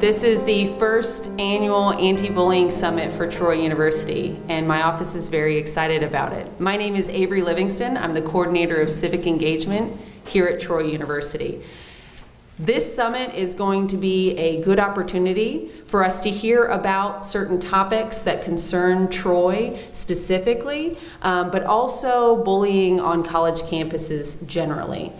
This is the first annual anti-bullying summit for Troy University, and my office is very excited about it. My name is Avery Livingston. I'm the coordinator of civic engagement here at Troy University. This summit is going to be a good opportunity for us to hear about certain topics that concern Troy specifically, but also bullying on college campuses generally.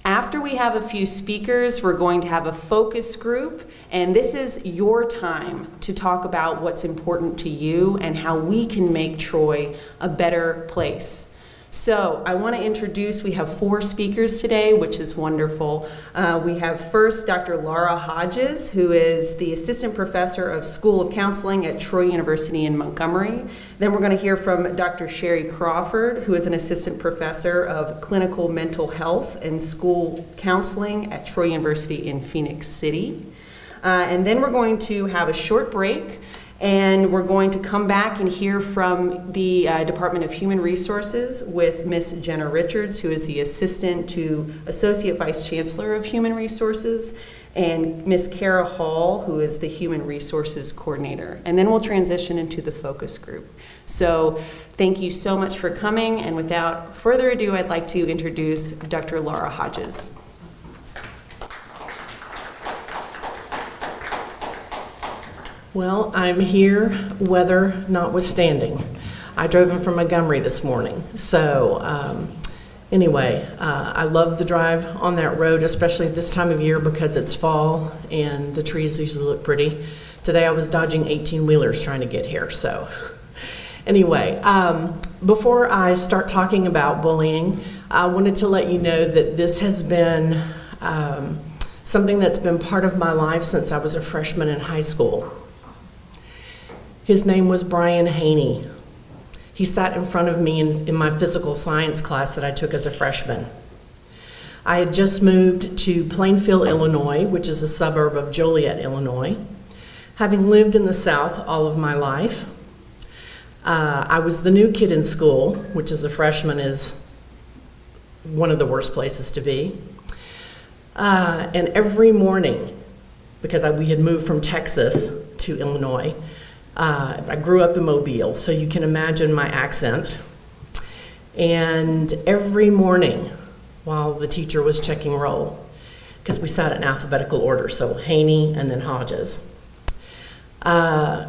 After we have a few speakers, we're going to have a focus group, and this is your time to talk about what's important to you and how we can make Troy a better place. So I want to introduce, we have 4 speakers today, which is wonderful. We have first Dr. Laura Hodges, who is the Assistant Professor of School of Counseling at Troy University in Montgomery. Then we're going to hear from Dr. Sherry Crawford, who is an Assistant Professor of Clinical Mental Health and School Counseling at Troy University in Phoenix City. And then we're going to have a short break, and we're going to come back and hear from the Department of Human Resources with Miss Jenna Richards, who is the Assistant to Associate Vice Chancellor of Human Resources, and Miss Kara Hall, who is the Human Resources Coordinator. And then we'll transition into the focus group. So thank you so much for coming, and without further ado, I'd like to introduce Dr. Laura Hodges. Well, I'm here, weather notwithstanding. I drove in from Montgomery this morning. So anyway, I love the drive on that road, especially this time of year because it's fall and the trees usually look pretty. Today I was dodging 18-wheelers trying to get here. So anyway, before I start talking about bullying, I wanted to let you know that this has been something that's been part of my life since I was a freshman in high school. His name was Brian Haney. He sat in front of me in my physical science class that I took as a freshman. I had just moved to Plainfield, Illinois, which is a suburb of Joliet, Illinois. Having lived in the South all of my life, I was the new kid in school, which as a freshman is one of the worst places to be. And every morning, because we had moved from Texas to Illinois, I grew up in Mobile, so you can imagine my accent. And every morning, while the teacher was checking roll, because we sat in alphabetical order, so Haney and then Hodges,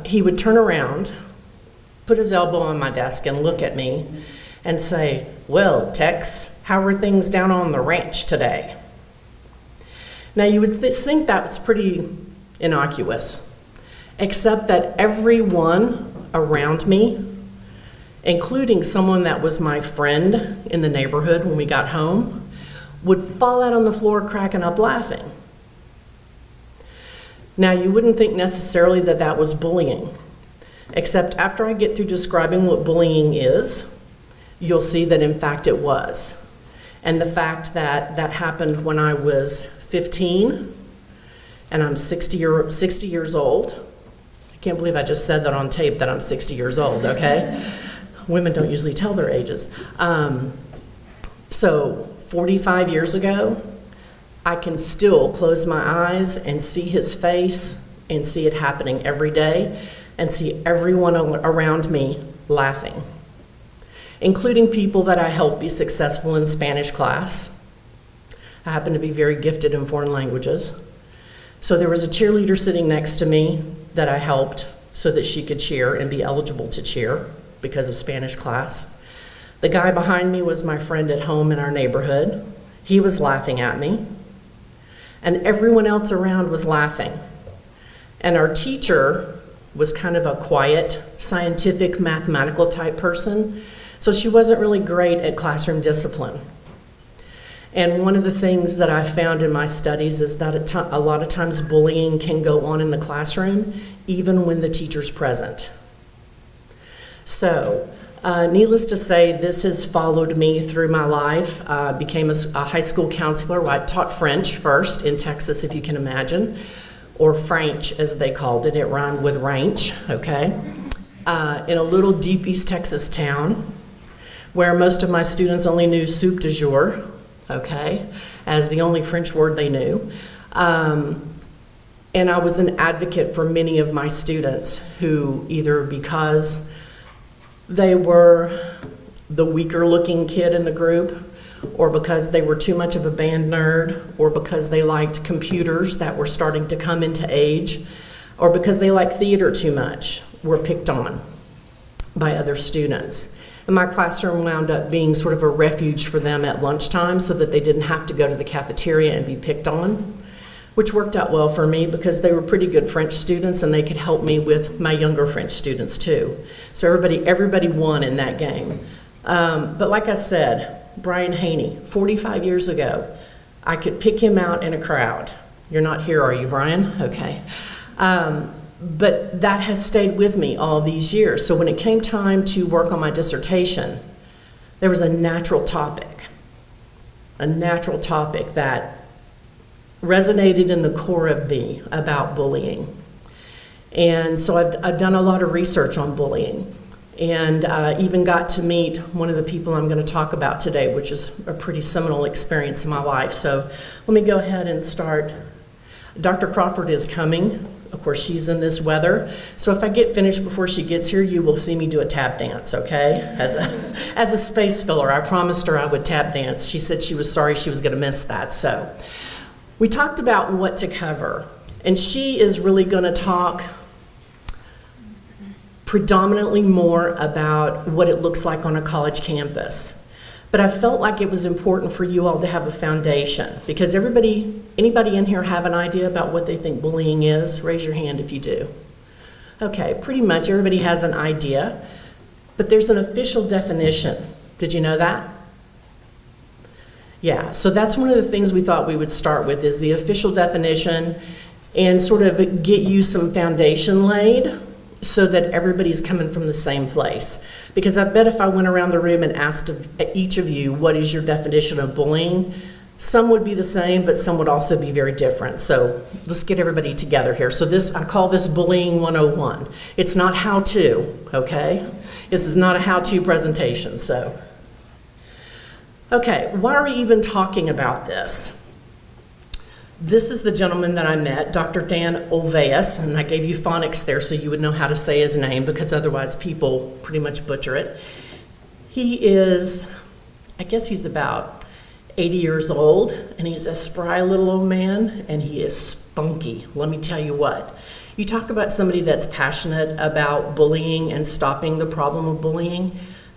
he would turn around, put his elbow on my desk and look at me and say, "Well, Tex, how are things down on the ranch today?" Now you would think that was pretty innocuous, except that everyone around me, including someone that was my friend in the neighborhood when we got home, would fall out on the floor cracking up laughing. Now, you wouldn't think necessarily that that was bullying, except after I get through describing what bullying is, you'll see that in fact it was. And the fact that that happened when I was 15 and I'm 60 years old. I can't believe I just said that on tape that I'm 60 years old, okay? Women don't usually tell their ages. So 45 years ago, I can still close my eyes and see his face and see it happening every day and see everyone around me laughing, including people that I helped be successful in Spanish class. I happen to be very gifted in foreign languages. So there was a cheerleader sitting next to me that I helped so that she could cheer and be eligible to cheer because of Spanish class. The guy behind me was my friend at home in our neighborhood. He was laughing at me. And everyone else around was laughing. And our teacher was kind of a quiet, scientific, mathematical type person, so she wasn't really great at classroom discipline. And one of the things that I found in my studies is that a lot of times bullying can go on in the classroom, even when the teacher's present. So, needless to say, this has followed me through my life. Became a high school counselor. Well, I taught French first in Texas, if you can imagine, or French as they called it. It rhymed with ranch, okay? In a little deep East Texas town where most of my students only knew soup du jour, okay, as the only French word they knew. And I was an advocate for many of my students who, either because they were the weaker looking kid in the group, or because they were too much of a band nerd, or because they liked computers that were starting to come into age, or because they liked theater too much, were picked on by other students. And my classroom wound up being sort of a refuge for them at lunchtime so that they didn't have to go to the cafeteria and be picked on, which worked out well for me because they were pretty good French students and they could help me with my younger French students too. So everybody won in that game. But like I said, Brian Haney, 45 years ago, I could pick him out in a crowd. You're not here, are you, Brian? Okay. But that has stayed with me all these years. So when it came time to work on my dissertation, there was a natural topic that resonated in the core of me about bullying. And so I've done a lot of research on bullying, and even got to meet one of the people I'm going to talk about today, which is a pretty seminal experience in my life. So let me go ahead and start. Dr. Crawford is coming. Of course, she's in this weather. So if I get finished before she gets here, you will see me do a tap dance, okay? As a space filler, I promised her I would tap dance. She said she was sorry she was going to miss that. So we talked about what to cover, and she is really going to talk predominantly more about what it looks like on a college campus. But I felt like it was important for you all to have a foundation, because anybody in here have an idea about what they think bullying is? Raise your hand if you do. Okay, pretty much everybody has an idea, but there's an official definition. Did you know that? Yeah, so that's one of the things we thought we would start with, is the official definition, and sort of get you some foundation laid so that everybody's coming from the same place. Because I bet if I went around the room and asked each of you, what is your definition of bullying? Some would be the same, but some would also be very different. So let's get everybody together here. So I call this Bullying 101. It's not how to, okay? This is not a how-to presentation, so. Okay, why are we even talking about this? This is the gentleman that I met, Dr. Dan Olweus, and I gave you phonics there so you would know how to say his name, because otherwise people pretty much butcher it. He is, I guess he's about 80 years old, and he's a spry little old man, and he is spunky. Let me tell you what. You talk about somebody that's passionate about bullying and stopping the problem of bullying,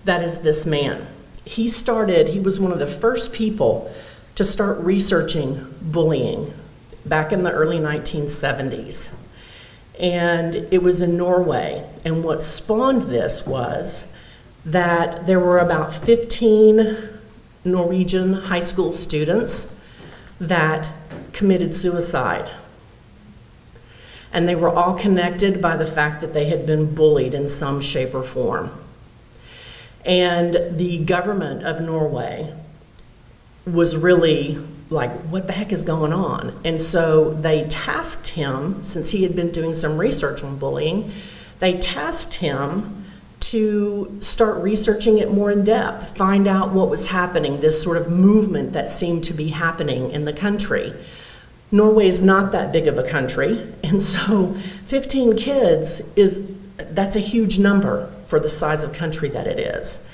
that is this man. He was one of the first people to start researching bullying back in the early 1970s. And it was in Norway. And what spawned this was that there were about 15 Norwegian high school students that committed suicide. And they were all connected by the fact that they had been bullied in some shape or form. And the government of Norway was really like, what the heck is going on? And so they tasked him, since he had been doing some research on bullying, they tasked him to start researching it more in depth, find out what was happening, this sort of movement that seemed to be happening in the country. Norway is not that big of a country, and so 15 kids that's a huge number for the size of country that it is.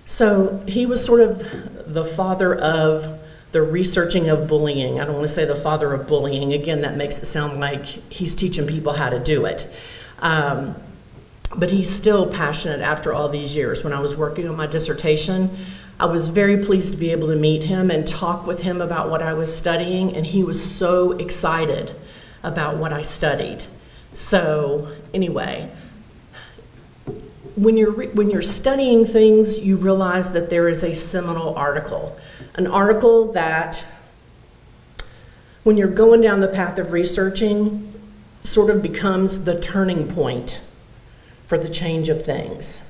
So he was sort of the father of the researching of bullying. I don't want to say the father of bullying. Again, that makes it sound like he's teaching people how to do it. But he's still passionate after all these years. When I was working on my dissertation, I was very pleased to be able to meet him and talk with him about what I was studying, and he was so excited about what I studied. So anyway, when you're studying things, you realize that there is a seminal article. An article that, when you're going down the path of researching, sort of becomes the turning point for the change of things.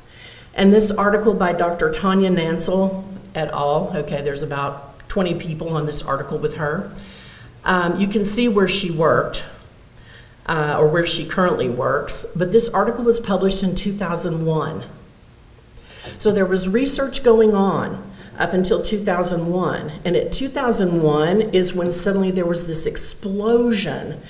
And this article by Dr. Tanya Nansel et al., okay, there's about 20 people on this article with her. You can see where she worked, or where she currently works, but this article was published in 2001. So there was research going on up until 2001, and at 2001 is when suddenly there was this explosion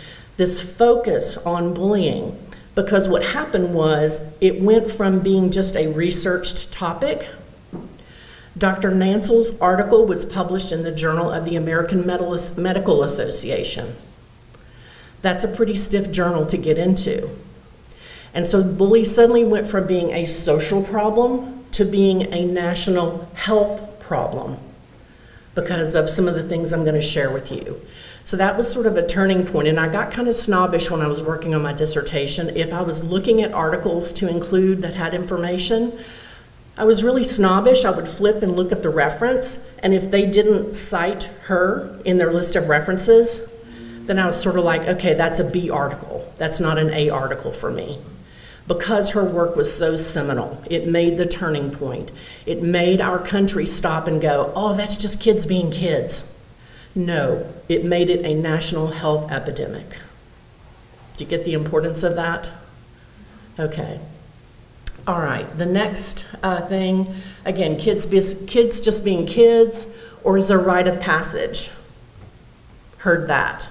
this focus on bullying, because what happened was it went from being just a researched topic. Dr. Nansel's article was published in the Journal of the American Medical Association. That's a pretty stiff journal to get into. And so bullying suddenly went from being a social problem to being a national health problem because of some of the things I'm going to share with you. So that was sort of a turning point, and I got kind of snobbish when I was working on my dissertation. If I was looking at articles to include that had information, I was really snobbish. I would flip and look at the reference, and if they didn't cite her in their list of references, then I was sort of like, okay, that's a B article. That's not an A article for me. Because her work was so seminal, it made the turning point. It made our country stop and go, oh, that's just kids being kids. No, it made it a national health epidemic. Do you get the importance of that? Okay. All right, the next thing, again, kids just being kids, or is there a rite of passage? Heard that.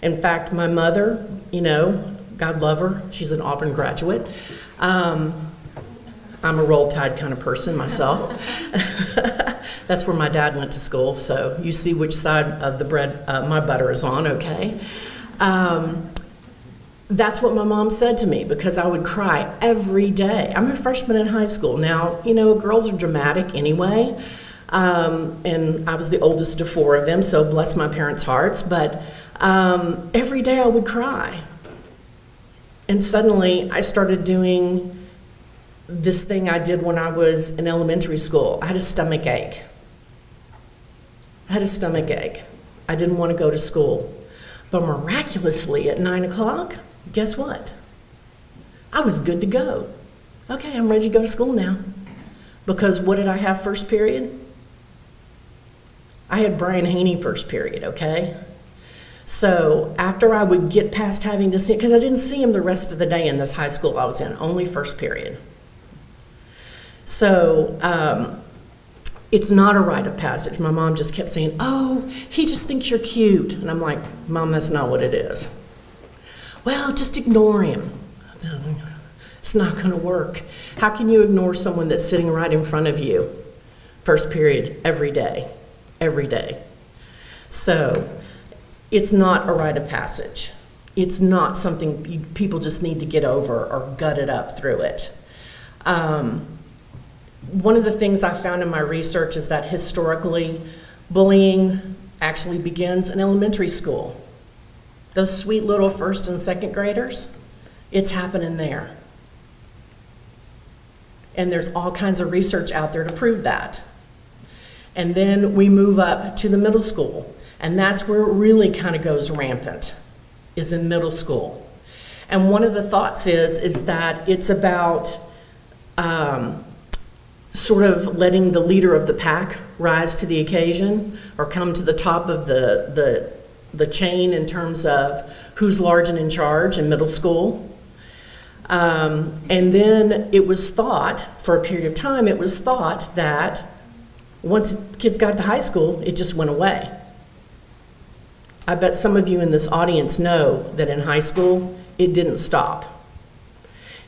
In fact, my mother, God love her, she's an Auburn graduate. I'm a Roll Tide kind of person myself. That's where my dad went to school, so you see which side of the bread my butter is on, okay? That's what my mom said to me, because I would cry every day. I'm a freshman in high school. Now, girls are dramatic anyway, and I was the oldest of 4 of them, so bless my parents' hearts, but every day I would cry. And suddenly I started doing this thing I did when I was in elementary school. I had a stomach ache. I didn't want to go to school. But miraculously at 9 o'clock, guess what? I was good to go. Okay, I'm ready to go to school now. Because what did I have first period? I had Brian Haney first period, okay? So after I would get past having to see, because I didn't see him the rest of the day in this high school I was in, only first period. So it's not a rite of passage. My mom just kept saying, oh, he just thinks you're cute. And I'm like, Mom, that's not what it is. Well, just ignore him. It's not going to work. How can you ignore someone that's sitting right in front of you? First period, every day. So it's not a rite of passage. It's not something people just need to get over or gut it up through it. One of the things I found in my research is that historically, bullying actually begins in elementary school. Those sweet little first and second graders, it's happening there. And there's all kinds of research out there to prove that. And then we move up to the middle school, and that's where it really kind of goes rampant, is in middle school. And one of the thoughts is that it's about sort of letting the leader of the pack rise to the occasion or come to the top of the chain in terms of who's large and in charge in middle school. And then it was thought, for a period of time, it was thought that once kids got to high school, it just went away. I bet some of you in this audience know that in high school, it didn't stop.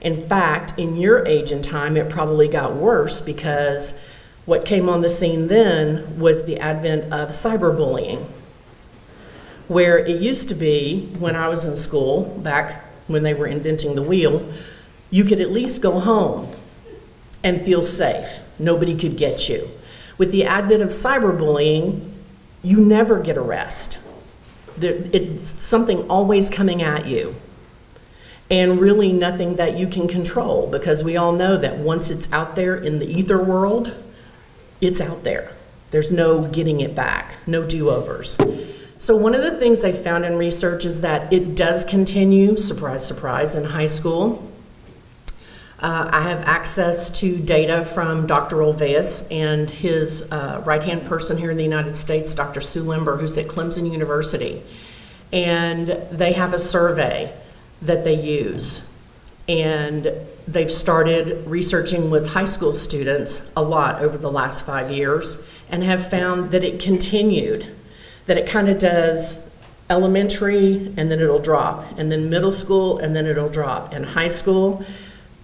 In fact, in your age and time, it probably got worse because what came on the scene then was the advent of cyberbullying, where it used to be, when I was in school, back when they were inventing the wheel, you could at least go home and feel safe. Nobody could get you. With the advent of cyberbullying, you never get arrested. It's something always coming at you. And really nothing that you can control, because we all know that once it's out there in the ether world, it's out there. There's no getting it back, no do-overs. So one of the things I found in research is that it does continue, surprise, surprise, in high school. I have access to data from Dr. Olweus and his right-hand person here in the United States, Dr. Sue Limber, who's at Clemson University. And they have a survey that they use. And they've started researching with high school students a lot over the last 5 years and have found that it continued, that it kind of does elementary, and then it'll drop, and then middle school, and then it'll drop, and high school,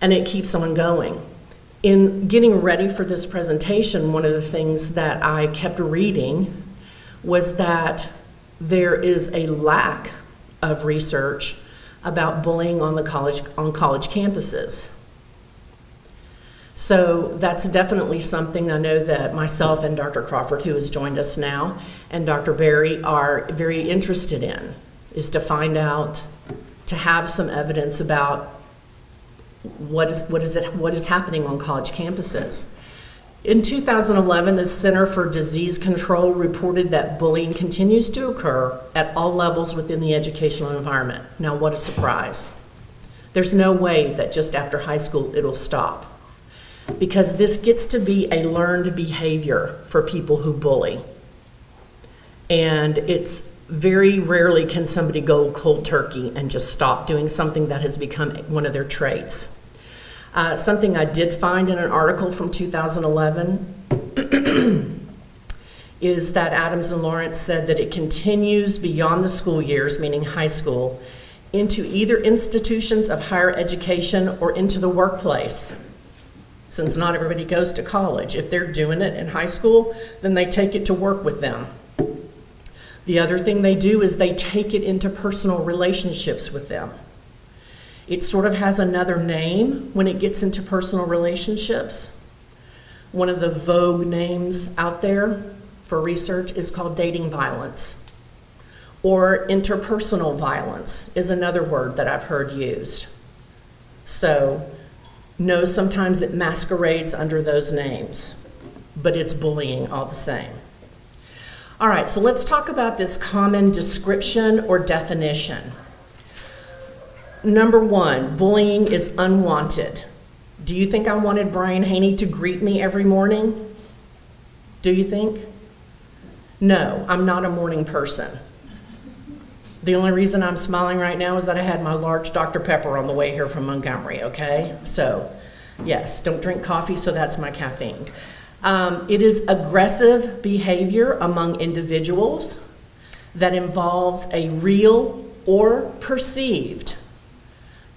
and it keeps on going. In getting ready for this presentation, one of the things that I kept reading was that there is a lack of research about bullying on college campuses. So that's definitely something I know that myself and Dr. Crawford, who has joined us now, and Dr. Berry are very interested in, is to find out, to have some evidence about what is happening on college campuses. In 2011, the Center for Disease Control reported that bullying continues to occur at all levels within the educational environment. Now, what a surprise. There's no way that just after high school it'll stop, because this gets to be a learned behavior for people who bully. And it's very rarely can somebody go cold turkey and just stop doing something that has become one of their traits. Something I did find in an article from 2011 is that Adams and Lawrence said that it continues beyond the school years, meaning high school, into either institutions of higher education or into the workplace. Since not everybody goes to college, if they're doing it in high school, then they take it to work with them. The other thing they do is they take it into personal relationships with them. It sort of has another name when it gets into personal relationships. One of the vogue names out there for research is called dating violence, or interpersonal violence is another word that I've heard used. So, no, sometimes it masquerades under those names, but it's bullying all the same. All right, so let's talk about this common description or definition. Number one, bullying is unwanted. Do you think I wanted Brian Haney to greet me every morning? Do you think? No, I'm not a morning person. The only reason I'm smiling right now is that I had my large Dr. Pepper on the way here from Montgomery, okay? So, yes, don't drink coffee, so that's my caffeine. It is aggressive behavior among individuals that involves a real or perceived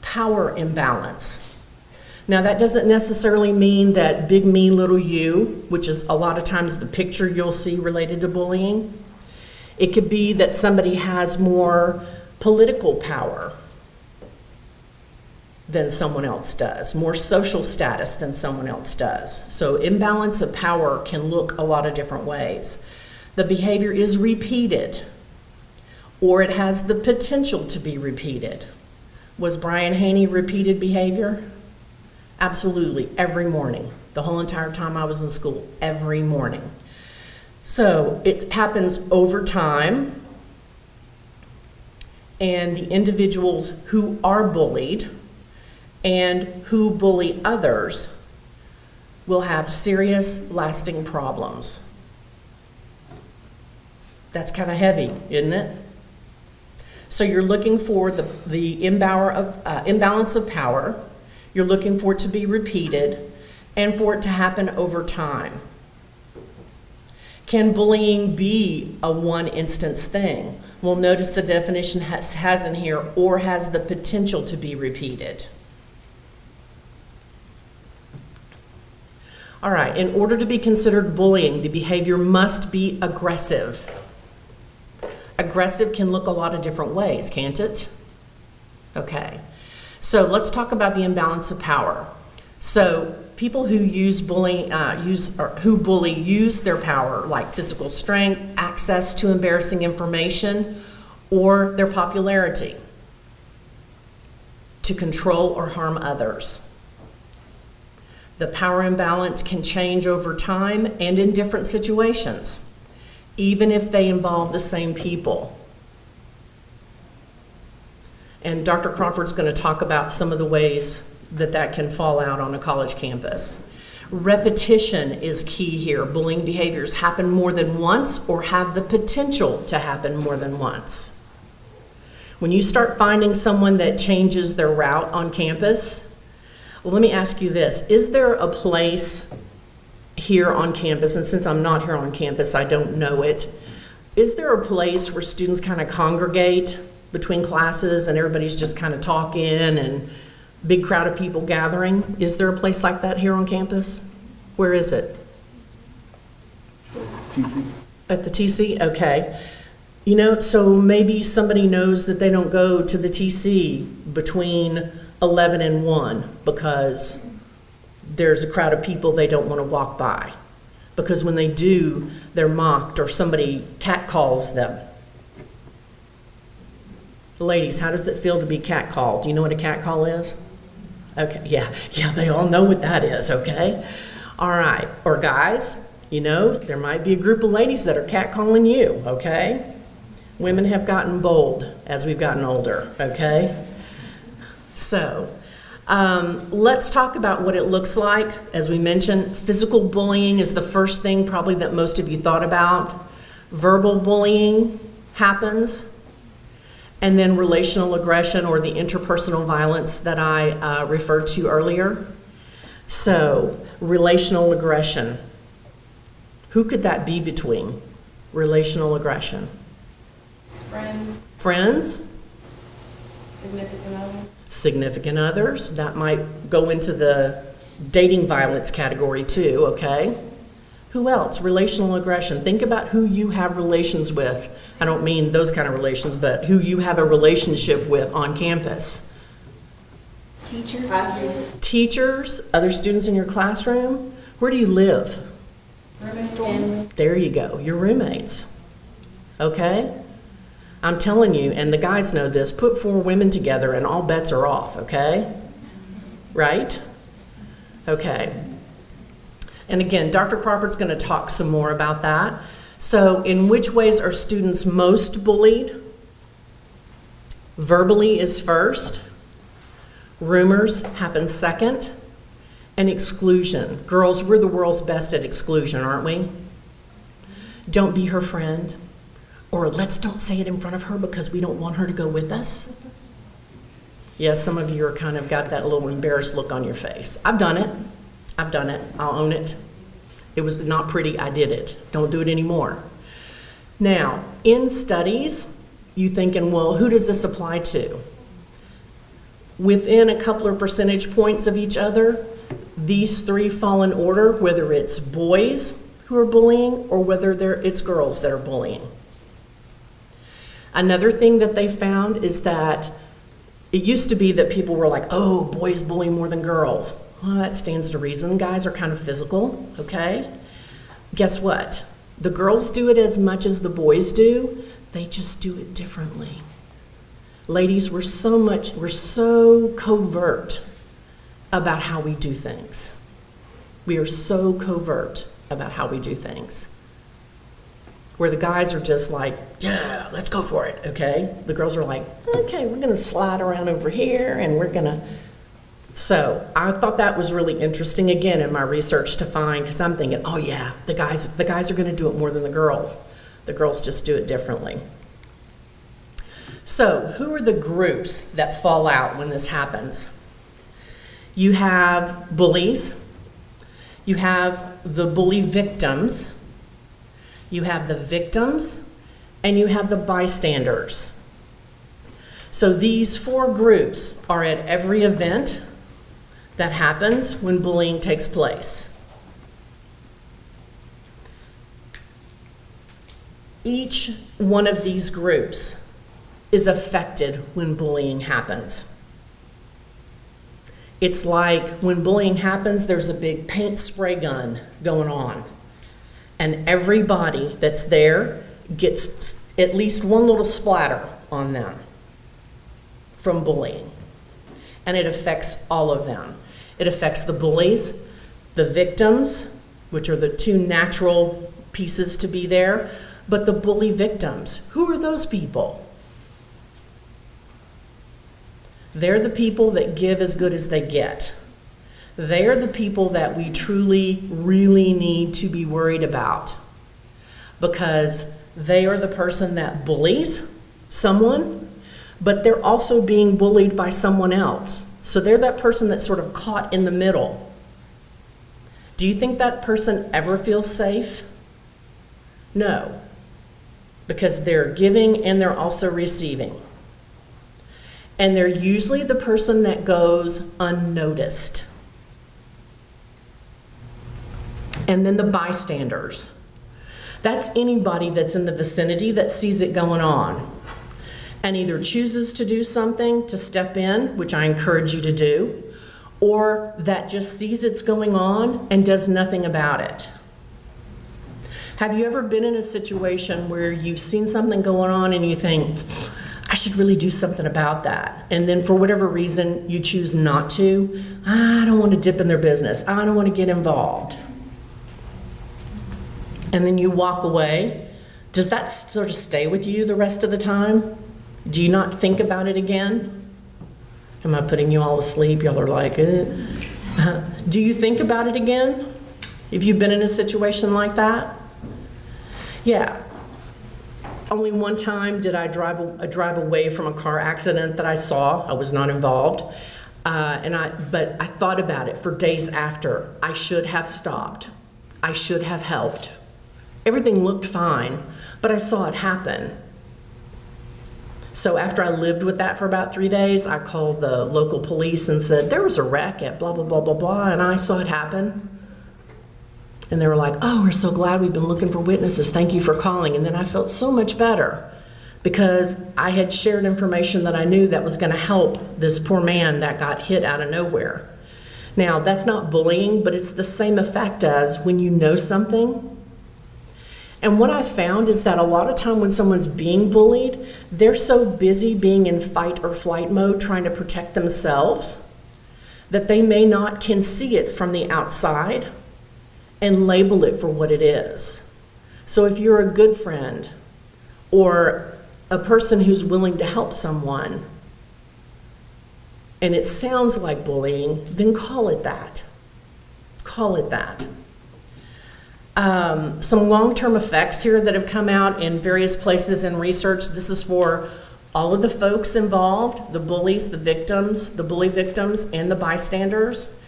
power imbalance. Now, that doesn't necessarily mean that big me, little you, which is a lot of times the picture you'll see related to bullying. It could be that somebody has more political power than someone else does, more social status than someone else does. So imbalance of power can look a lot of different ways. The behavior is repeated, or it has the potential to be repeated. Was Brian Haney repeated behavior? Absolutely, every morning. The whole entire time I was in school, every morning. So it happens over time, and the individuals who are bullied and who bully others will have serious, lasting problems. That's kind of heavy, isn't it? So you're looking for the imbalance of power. You're looking for it to be repeated and for it to happen over time. Can bullying be a one instance thing? Well, notice the definition has in here, or has the potential to be repeated. All right, in order to be considered bullying, the behavior must be aggressive. Aggressive can look a lot of different ways, can't it? Okay, so let's talk about the imbalance of power. So people who bully use their power, like physical strength, access to embarrassing information, or their popularity to control or harm others. The power imbalance can change over time and in different situations, even if they involve the same people. And Dr. Crawford's going to talk about some of the ways that can fall out on a college campus. Repetition is key here. Bullying behaviors happen more than once or have the potential to happen more than once. When you start finding someone that changes their route on campus, well, let me ask you this. Is there a place here on campus, and since I'm not here on campus, I don't know it, Is there a place where students kind of congregate between classes and everybody's just kind of talking and big crowd of people gathering? Is there a place like that here on campus? Where is it? TC. At the TC? Okay. You know, so maybe somebody knows that they don't go to the TC between 11 and 1 because there's a crowd of people they don't want to walk by. Because when they do, they're mocked or somebody catcalls them. Ladies, how does it feel to be catcalled? Do you know what a catcall is? Okay, yeah, they all know what that is, okay? All right, or guys, you know, there might be a group of ladies that are catcalling you, okay? Women have gotten bold as we've gotten older, okay? So, let's talk about what it looks like. As we mentioned, physical bullying is the first thing probably that most of you thought about. Verbal bullying happens. And then relational aggression, or the interpersonal violence that I referred to earlier. So, relational aggression. Who could that be between? Relational aggression. Friends. Friends? Significant others. Significant others. That might go into the dating violence category too, okay? Who else? Relational aggression. Think about who you have relations with. I don't mean those kind of relations, but who you have a relationship with on campus. Teachers. Teachers, other students in your classroom. Where do you live? Roommates. There you go, your roommates. Okay? I'm telling you, and the guys know this, put 4 women together and all bets are off, okay? Right? Okay. And again, Dr. Crawford's going to talk some more about that. So, in which ways are students most bullied? Verbally is first. Rumors happen second. And exclusion. Girls, we're the world's best at exclusion, aren't we? Don't be her friend. Or let's don't say it in front of her because we don't want her to go with us. Yeah, some of you are kind of got that little embarrassed look on your face. I've done it. I'll own it. It was not pretty. I did it. Don't do it anymore. Now, in studies, you thinking, well, who does this apply to? Within a couple of percentage points of each other, these 3 fall in order, whether it's boys who are bullying or whether it's girls that are bullying. Another thing that they found is that it used to be that people were like, oh, boys bully more than girls. Well, that stands to reason. Guys are kind of physical, okay? Guess what? The girls do it as much as the boys do. They just do it differently. Ladies, we're so covert about how we do things. We are so covert about how we do things. Where the guys are just like, yeah, let's go for it, okay? The girls are like, okay, we're gonna slide around over here and we're gonna. So I thought that was really interesting, again, in my research to find, because I'm thinking, oh yeah, the guys are gonna do it more than the girls. The girls just do it differently. So who are the groups that fall out when this happens? You have bullies, you have the bully victims, you have the victims, and you have the bystanders. So these 4 groups are at every event that happens when bullying takes place. Each one of these groups is affected when bullying happens. It's like when bullying happens, there's a big paint spray gun going on. And everybody that's there gets at least one little splatter on them from bullying. And it affects all of them. It affects the bullies, the victims, which are the 2 natural pieces to be there, but the bully victims, who are those people? They're the people that give as good as they get. They're the people that we truly, really need to be worried about, because they are the person that bullies someone, but they're also being bullied by someone else. So they're that person that's sort of caught in the middle. Do you think that person ever feels safe? No. because they're giving and they're also receiving. And they're usually the person that goes unnoticed. And then the bystanders. That's anybody that's in the vicinity that sees it going on and either chooses to do something to step in, which I encourage you to do, or that just sees it's going on and does nothing about it. Have you ever been in a situation where you've seen something going on and you think, I should really do something about that, and then for whatever reason you choose not to? I don't want to dip in their business. I don't want to get involved. And then you walk away. Does that sort of stay with you the rest of the time? Do you not think about it again? Am I putting you all to sleep? Y'all are like, Do you think about it again? If you've been in a situation like that? Yeah. Only one time did I drive away from a car accident that I saw. I was not involved. But I thought about it for days after. I should have stopped. I should have helped. Everything looked fine, but I saw it happen. So after I lived with that for about 3 days, I called the local police and said, there was a wreck at blah, blah, blah, blah, blah, and I saw it happen. And they were like, oh, we're so glad we've been looking for witnesses. Thank you for calling. And then I felt so much better because I had shared information that I knew that was going to help this poor man that got hit out of nowhere. Now, that's not bullying, but it's the same effect as when you know something. And what I found is that a lot of time when someone's being bullied, they're so busy being in fight or flight mode trying to protect themselves that they may not can see it from the outside and label it for what it is. So if you're a good friend or a person who's willing to help someone and it sounds like bullying, then call it that. Call it that. Some long-term effects here that have come out in various places in research. This is for all of the folks involved, the bullies, the victims, the bully victims, and the bystanders.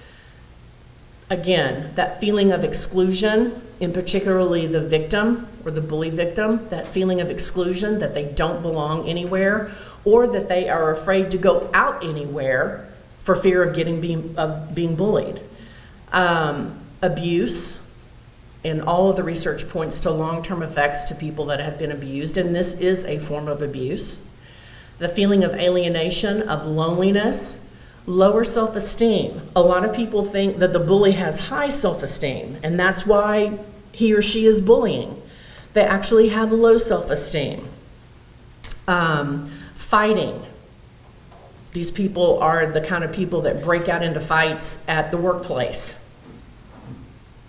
Again, that feeling of exclusion, in particularly the victim or the bully victim, that feeling of exclusion that they don't belong anywhere or that they are afraid to go out anywhere for fear of being bullied. Abuse. And all of the research points to long-term effects to people that have been abused, and this is a form of abuse. The feeling of alienation, of loneliness, lower self-esteem. A lot of people think that the bully has high self-esteem, and that's why he or she is bullying. They actually have low self-esteem. Fighting. These people are the kind of people that break out into fights at the workplace.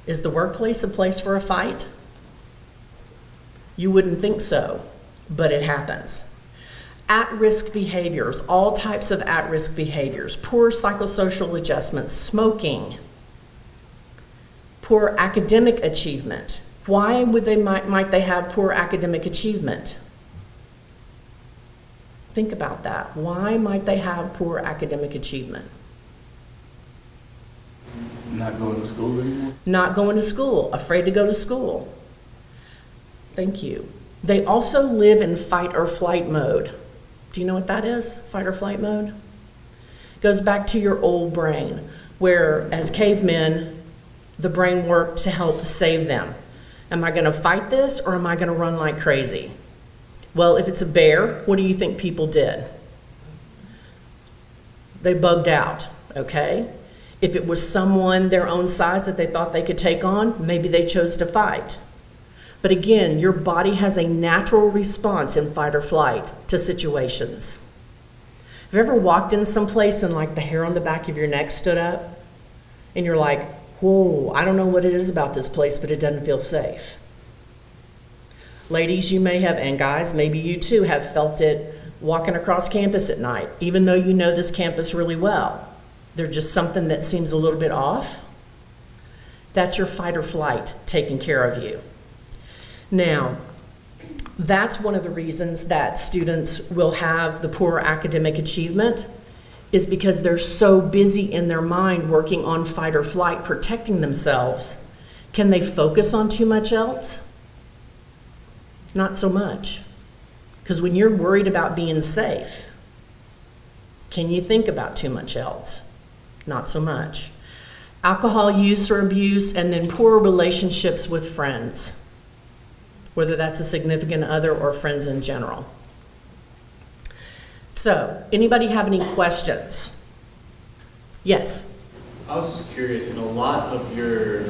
Is the workplace a place for a fight? You wouldn't think so, but it happens. At-risk behaviors, all types of at-risk behaviors, poor psychosocial adjustments, smoking, poor academic achievement. Why might they have poor academic achievement? Think about that. Why might they have poor academic achievement? Not going to school anymore? Not going to school, afraid to go to school. Thank you. They also live in fight or flight mode. Do you know what that is, fight or flight mode? It goes back to your old brain, where as cavemen, the brain worked to help save them. Am I going to fight this or am I going to run like crazy? Well, if it's a bear, what do you think people did? They bugged out, okay? If it was someone their own size that they thought they could take on, maybe they chose to fight. But again, your body has a natural response in fight or flight to situations. Have you ever walked in someplace and like the hair on the back of your neck stood up? And you're like, whoa, I don't know what it is about this place, but it doesn't feel safe. Ladies, you may have, and guys, maybe you too have felt it walking across campus at night, even though you know this campus really well. There's just something that seems a little bit off. That's your fight or flight taking care of you. Now, that's one of the reasons that students will have the poor academic achievement is because they're so busy in their mind working on fight or flight, protecting themselves. Can they focus on too much else? Not so much. Because when you're worried about being safe, can you think about too much else? Not so much. Alcohol use or abuse, and then poor relationships with friends, whether that's a significant other or friends in general. So, anybody have any questions? Yes? I was just curious, in a lot of your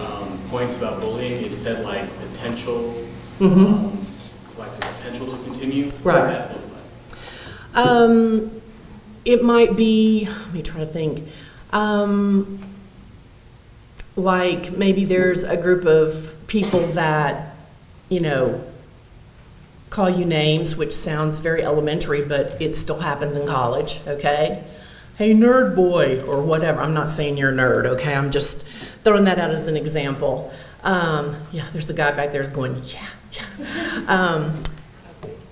points about bullying, it said like potential, like the potential to continue. What Right. does that look like? It might be, let me try to think. Like maybe there's a group of people that, you know, call you names, which sounds very elementary, but it still happens in college, okay? Hey, nerd boy, or whatever. I'm not saying you're a nerd, okay? I'm just throwing that out as an example. Yeah, there's a guy back there who's going, yeah.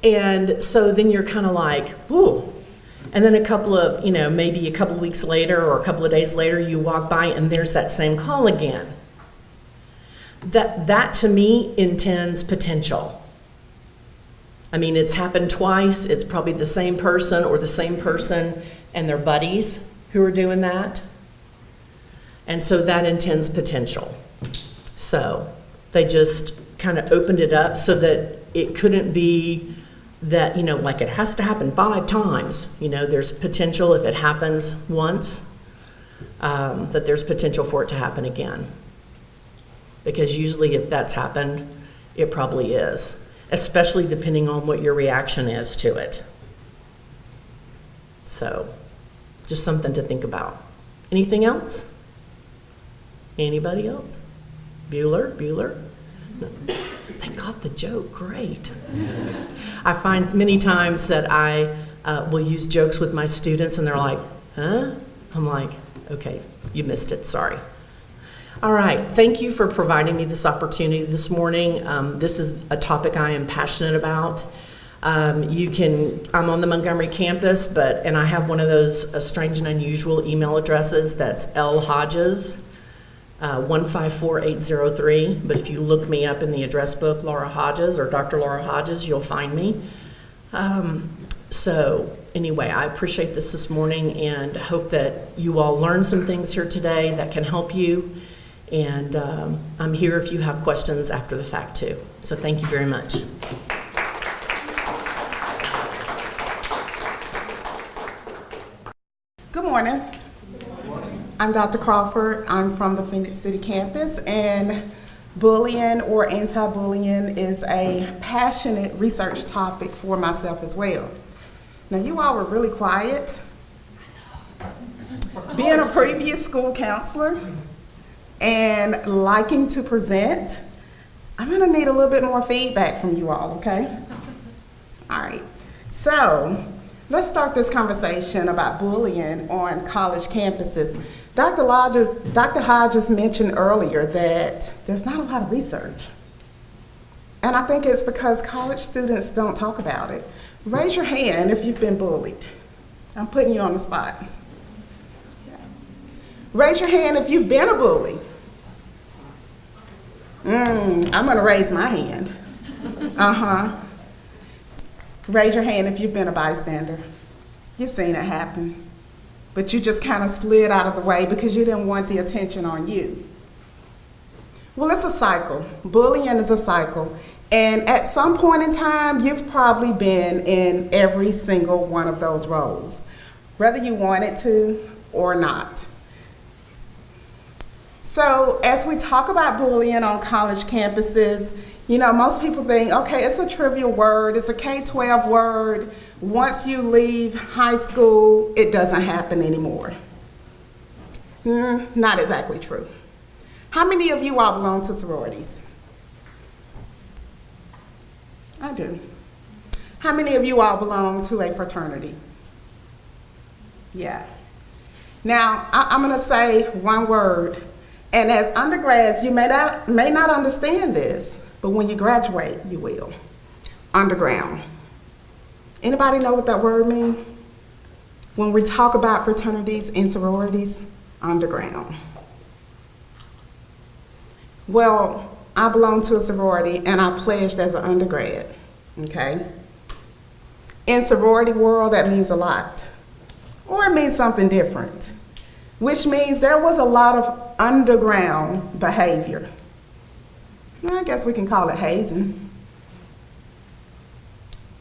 And so then you're kind of like, ooh. And then a couple of, maybe a couple of weeks later or a couple of days later, you walk by and there's that same call again. That to me intends potential. I mean, it's happened twice. It's probably the same person or the same person and their buddies who are doing that. And so that intends potential. So they just kind of opened it up so that it couldn't be that, like it has to happen 5 times. There's potential if it happens once, that there's potential for it to happen again. Because usually if that's happened, it probably is, especially depending on what your reaction is to it. So, just something to think about. Anything else? Anybody else? Bueller? No. They got the joke, great. I find many times that I will use jokes with my students and they're like, huh? I'm like, okay, you missed it, sorry. All right, thank you for providing me this opportunity this morning. This is a topic I am passionate about. I'm on the Montgomery campus, and I have one of those strange and unusual email addresses that's L Hodges, 154803, but if you look me up in the address book, Laura Hodges or Dr. Laura Hodges, you'll find me. So anyway, I appreciate this morning and hope that you all learned some things here today that can help you. And I'm here if you have questions after the fact too. So thank you very much. Good morning. I'm Dr. Crawford. I'm from the Phoenix City campus, and bullying or anti-bullying is a passionate research topic for myself as well. Now, you all were really quiet. Being a previous school counselor and liking to present, I'm gonna need a little bit more feedback from you all, okay? All right, so let's start this conversation about bullying on college campuses. Dr. Hodges mentioned earlier that there's not a lot of research. And I think it's because college students don't talk about it. Raise your hand if you've been bullied. I'm putting you on the spot. Yeah. Raise your hand if you've been a bully. I'm gonna raise my hand. Raise your hand if you've been a bystander. You've seen it happen, but you just kind of slid out of the way because you didn't want the attention on you. Well, it's a cycle. Bullying is a cycle. And at some point in time, you've probably been in every single one of those roles, whether you wanted to or not. So as we talk about bullying on college campuses, most people think, okay, it's a trivial word, it's a K-12 word. Once you leave high school, it doesn't happen anymore. Not exactly true. How many of you all belong to sororities? I do. How many of you all belong to a fraternity? Yeah. Now, I'm gonna say one word, and as undergrads, you may not understand this, but when you graduate, you will. Underground. Anybody know what that word means? When we talk about fraternities and sororities, underground. Well, I belong to a sorority and I pledged as an undergrad, okay? In sorority world, that means a lot. Or it means something different, which means there was a lot of underground behavior. I guess we can call it hazing.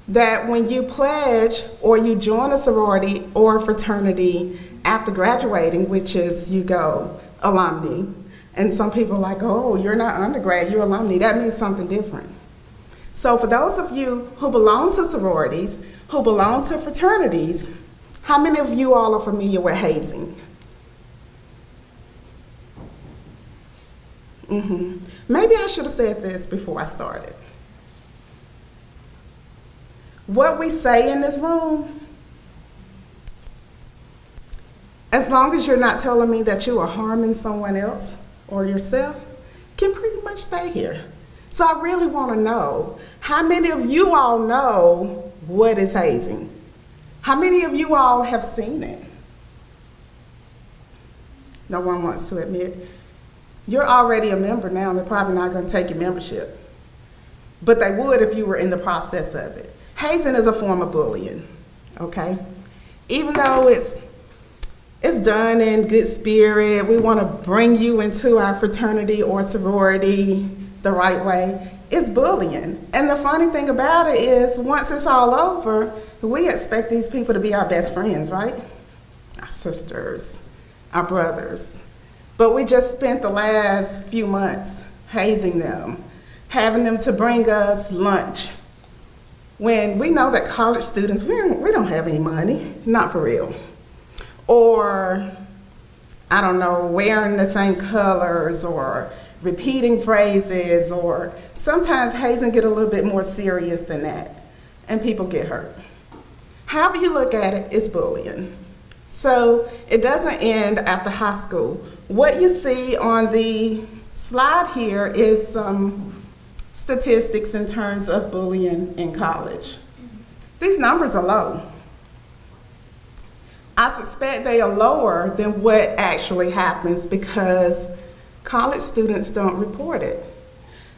That when you pledge or you join a sorority or fraternity after graduating, which is you go alumni, and some people are like, oh, you're not undergrad, you're alumni, that means something different. So for those of you who belong to sororities, who belong to fraternities, how many of you all are familiar with hazing? Maybe I should have said this before I started. What we say in this room, as long as you're not telling me that you are harming someone else or yourself, can pretty much stay here. So I really want to know, how many of you all know what is hazing? How many of you all have seen it? No one wants to admit. You're already a member now, they're probably not going to take your membership. But they would if you were in the process of it. Hazing is a form of bullying, okay? Even though it's done in good spirit, we want to bring you into our fraternity or sorority the right way, it's bullying. And the funny thing about it is, once it's all over, we expect these people to be our best friends, right? Our sisters, our brothers. But we just spent the last few months hazing them, having them to bring us lunch, when we know that college students, we don't have any money, not for real. Or, I don't know, wearing the same colors or repeating phrases, or sometimes hazing get a little bit more serious than that, and people get hurt. However you look at it, it's bullying. So it doesn't end after high school. What you see on the slide here is some statistics in terms of bullying in college. These numbers are low. I suspect they are lower than what actually happens because college students don't report it.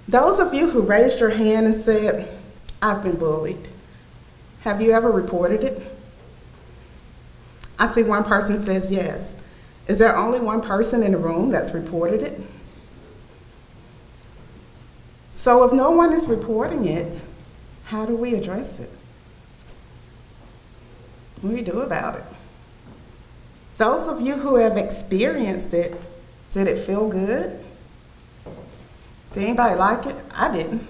Those of you who raised your hand and said, I've been bullied, have you ever reported it? I see one person says yes. Is there only one person in the room that's reported it? So if no one is reporting it, how do we address it? What do we do about it? Those of you who have experienced it, did it feel good? Did anybody like it? I didn't.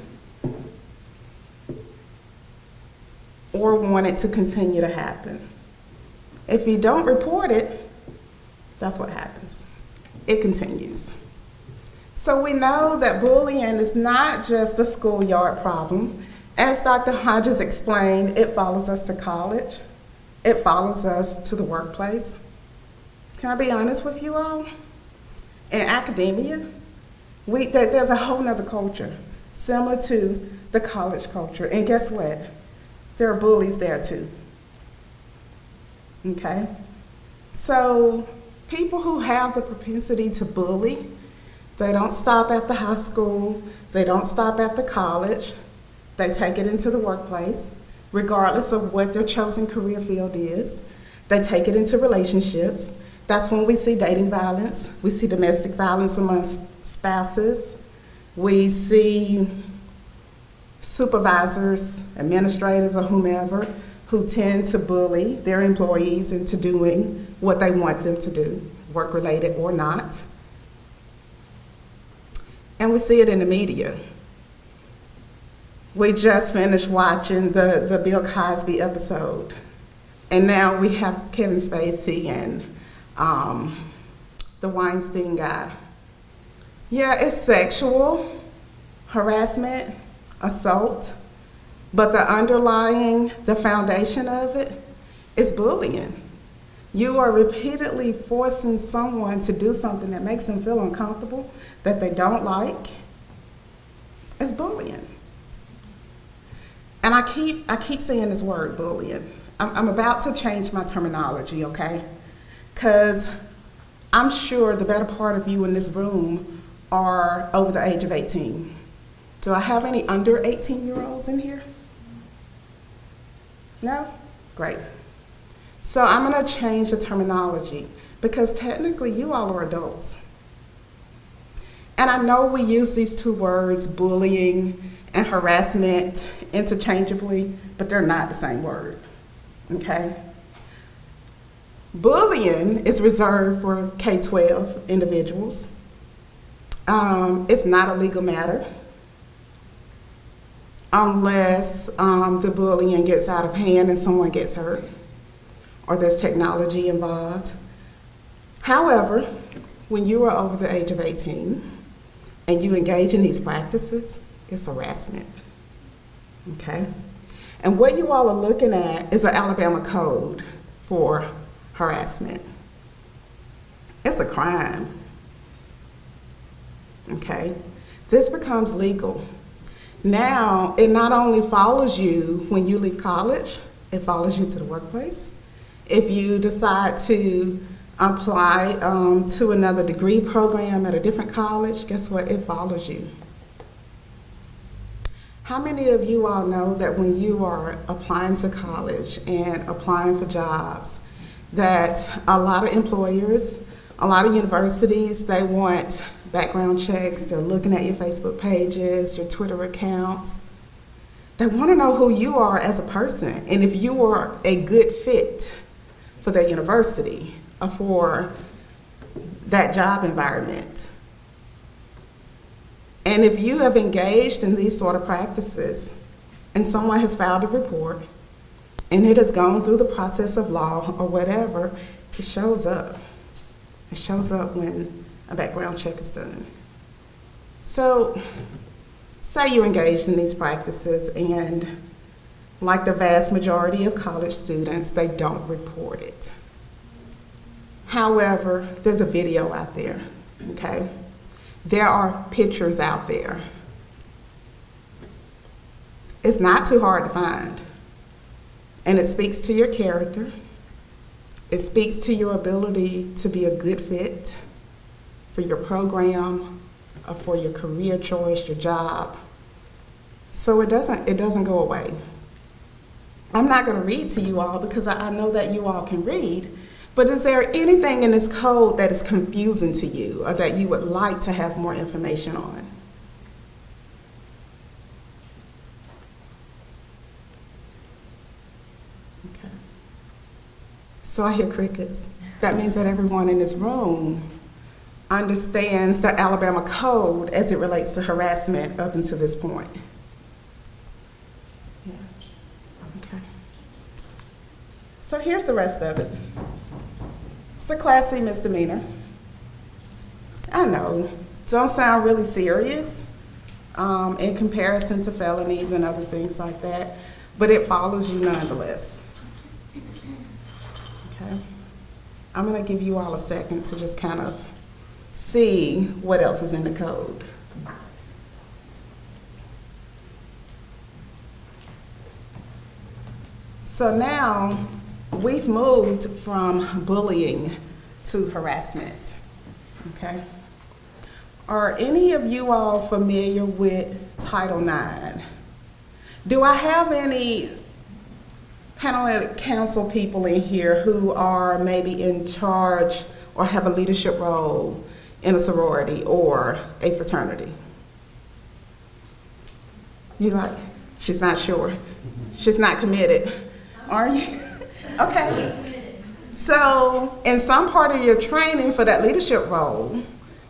Or want it to continue to happen. If you don't report it, that's what happens. It continues. So we know that bullying is not just a schoolyard problem. As Dr. Hodges explained, it follows us to college. It follows us to the workplace. Can I be honest with you all? In academia, there's a whole nother culture similar to the college culture. And guess what? There are bullies there too. Okay? So people who have the propensity to bully, they don't stop after high school, they don't stop after college, they take it into the workplace, regardless of what their chosen career field is. They take it into relationships. That's when we see dating violence, we see domestic violence among spouses, we see supervisors, administrators, or whomever who tend to bully their employees into doing what they want them to do, work-related or not. And we see it in the media. We just finished watching the Bill Cosby episode, and now we have Kevin Spacey and the Weinstein guy. Yeah, it's sexual harassment, assault, but the foundation of it is bullying. You are repeatedly forcing someone to do something that makes them feel uncomfortable, that they don't like. It's bullying. And I keep saying this word, bullying. I'm about to change my terminology, okay? Because I'm sure the better part of you in this room are over the age of 18. Do I have any under 18-year-olds in here? No? Great. So I'm going to change the terminology because technically you all are adults. And I know we use these two words, bullying and harassment, interchangeably, but they're not the same word, okay? Bullying is reserved for K-12 individuals. It's not a legal matter unless the bullying gets out of hand and someone gets hurt or there's technology involved. However, when you are over the age of 18 and you engage in these practices, it's harassment, okay? And what you all are looking at is an Alabama code for harassment. It's a crime, okay? This becomes legal. Now, it not only follows you when you leave college, it follows you to the workplace. If you decide to apply to another degree program at a different college, guess what? It follows you. How many of you all know that when you are applying to college and applying for jobs, that a lot of employers, a lot of universities, they want background checks, they're looking at your Facebook pages, your Twitter accounts. They want to know who you are as a person and if you are a good fit for their university or for that job environment. And if you have engaged in these sort of practices and someone has filed a report and it has gone through the process of law or whatever, it shows up. It shows up when a background check is done. So, say you engaged in these practices and like the vast majority of college students, they don't report it. However, there's a video out there, okay? There are pictures out there. It's not too hard to find. And it speaks to your character. It speaks to your ability to be a good fit for your program, or for your career choice, your job. So it doesn't go away. I'm not going to read to you all because I know that you all can read, but is there anything in this code that is confusing to you or that you would like to have more information on? Okay. So I hear crickets. That means that everyone in this room understands the Alabama code as it relates to harassment up until this point. Yeah. Okay. So here's the rest of it. It's a Class C misdemeanor. I know, don't sound really serious in comparison to felonies and other things like that, but it follows you nonetheless. Okay. I'm gonna give you all a second to just kind of see what else is in the code. So now we've moved from bullying to harassment, okay? Are any of you all familiar with Title IX? Do I have any panel council people in here who are maybe in charge or have a leadership role in a sorority or a fraternity? You like, she's not sure. She's not committed. Are you? Okay. So in some part of your training for that leadership role,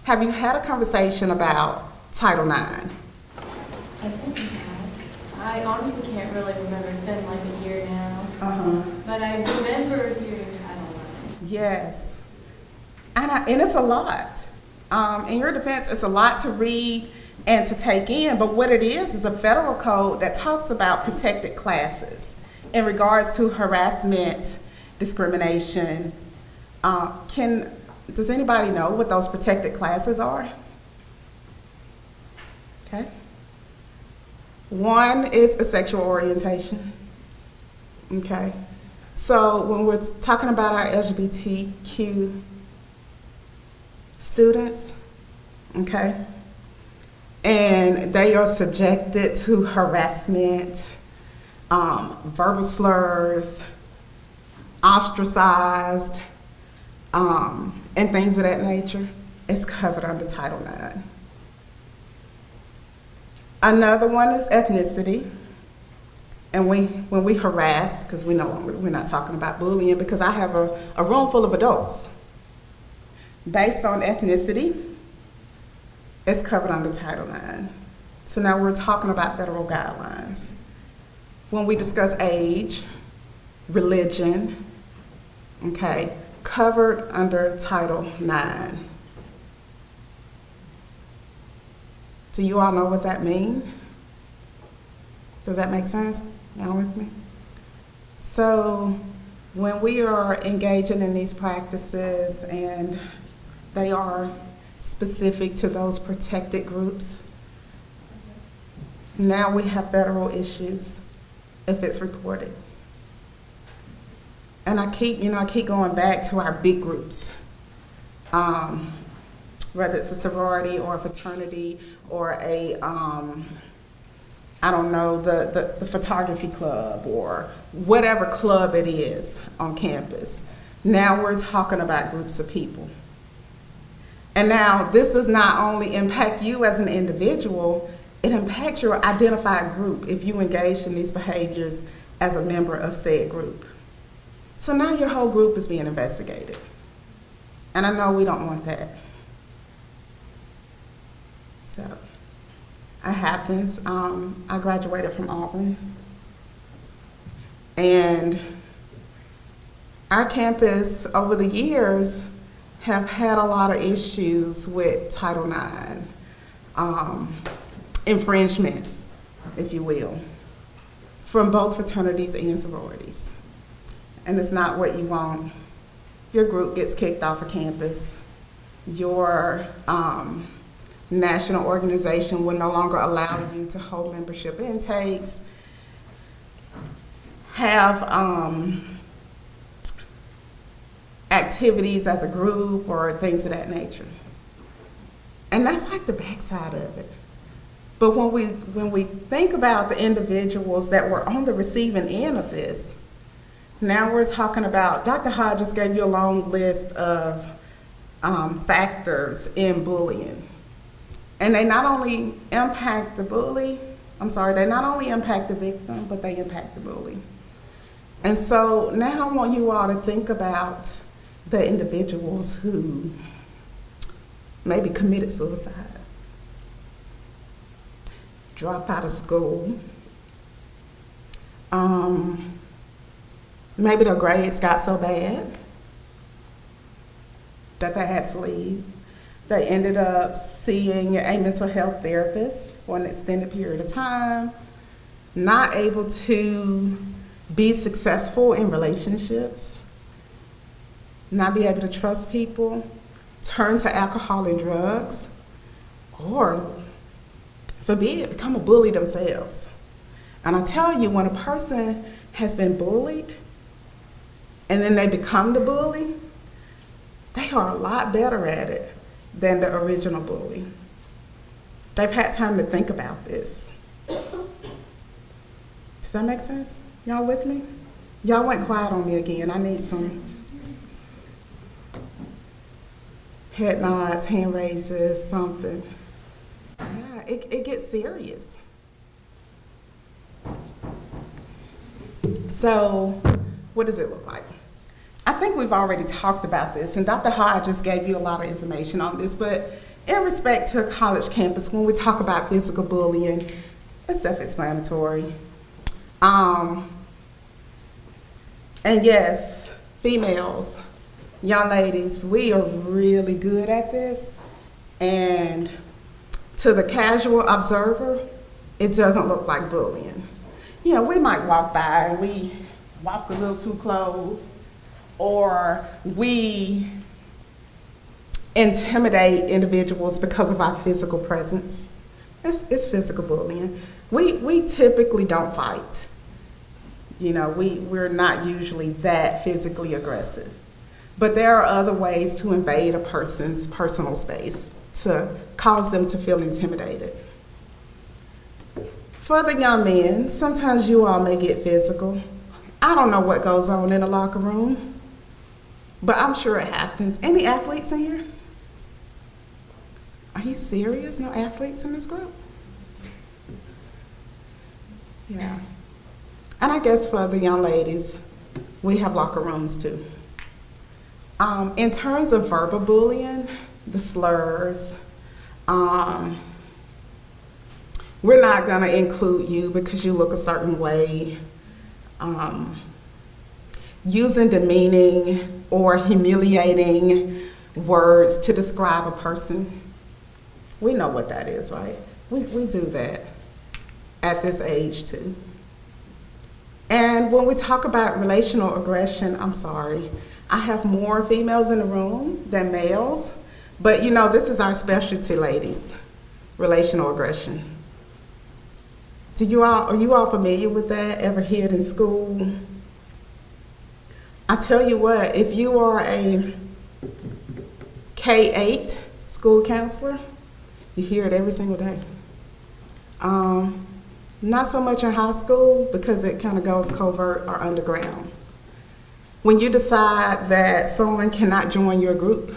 have you had a conversation about Title IX? I think we have. I honestly can't really remember. It's been like a year now. But I remember hearing Title IX. Yes. And it's a lot. In your defense, it's a lot to read and to take in, but what it is a federal code that talks about protected classes in regards to harassment, discrimination. Does anybody know what those protected classes are? Okay. One is a sexual orientation. Okay. So when we're talking about our LGBTQ students, okay, and they are subjected to harassment, verbal slurs, ostracized, and things of that nature, is covered under Title IX. Another one is ethnicity. And when we harass, because we're not talking about bullying, because I have a room full of adults. Based on ethnicity, it's covered under Title IX. So now we're talking about federal guidelines. When we discuss age, religion, okay, covered under Title IX. Do you all know what that means? Does that make sense? Y'all with me? So when we are engaging in these practices and they are specific to those protected groups, now we have federal issues if it's reported. And I keep going back to our big groups, whether it's a sorority or a fraternity or a, I don't know, the photography club or whatever club it is on campus. Now we're talking about groups of people. And now this does not only impact you as an individual, it impacts your identified group if you engage in these behaviors as a member of said group. So now your whole group is being investigated. And I know we don't want that. So it happens. I graduated from Auburn. And our campus over the years have had a lot of issues with Title IX, infringements, if you will, from both fraternities and sororities. And it's not what you want. Your group gets kicked off of campus. Your national organization will no longer allow you to hold membership intakes, have activities as a group or things of that nature. And that's like the backside of it. But when we think about the individuals that were on the receiving end of this, now we're talking about, Dr. Hodges gave you a long list of factors in bullying. And they not only impact the bully, they not only impact the victim, but they impact the bully. And so now I want you all to think about the individuals who maybe committed suicide, dropped out of school, maybe their grades got so bad that they had to leave. They ended up seeing a mental health therapist for an extended period of time, not able to be successful in relationships, not be able to trust people, turn to alcohol and drugs, or forbid, become a bully themselves. And I tell you, when a person has been bullied and then they become the bully, they are a lot better at it than the original bully. They've had time to think about this. Does that make sense? Y'all with me? Y'all went quiet on me again. I need some head nods, hand raises, something. Yeah, it gets serious. So, what does it look like? I think we've already talked about this, and Dr. Hodges gave you a lot of information on this, but in respect to a college campus, when we talk about physical bullying, it's self-explanatory. And yes, females, young ladies, we are really good at this, and to the casual observer, it doesn't look like bullying. You know, we might walk by and we walk a little too close, or we intimidate individuals because of our physical presence. It's physical bullying. We typically don't fight. You know, we're not usually that physically aggressive. But there are other ways to invade a person's personal space to cause them to feel intimidated. For the young men, sometimes you all may get physical. I don't know what goes on in the locker room, but I'm sure it happens. Any athletes in here? Are you serious? No athletes in this group? Yeah. And I guess for the young ladies, we have locker rooms too. In terms of verbal bullying, the slurs, we're not gonna include you because you look a certain way. Using demeaning or humiliating words to describe a person. We know what that is, right? We do that at this age too. And when we talk about relational aggression, I'm sorry, I have more females in the room than males, but you know, this is our specialty, ladies, relational aggression. Are you all familiar with that? Ever hear it in school? I tell you what, if you are a K-8 school counselor, you hear it every single day. Not so much in high school because it kind of goes covert or underground. When you decide that someone cannot join your group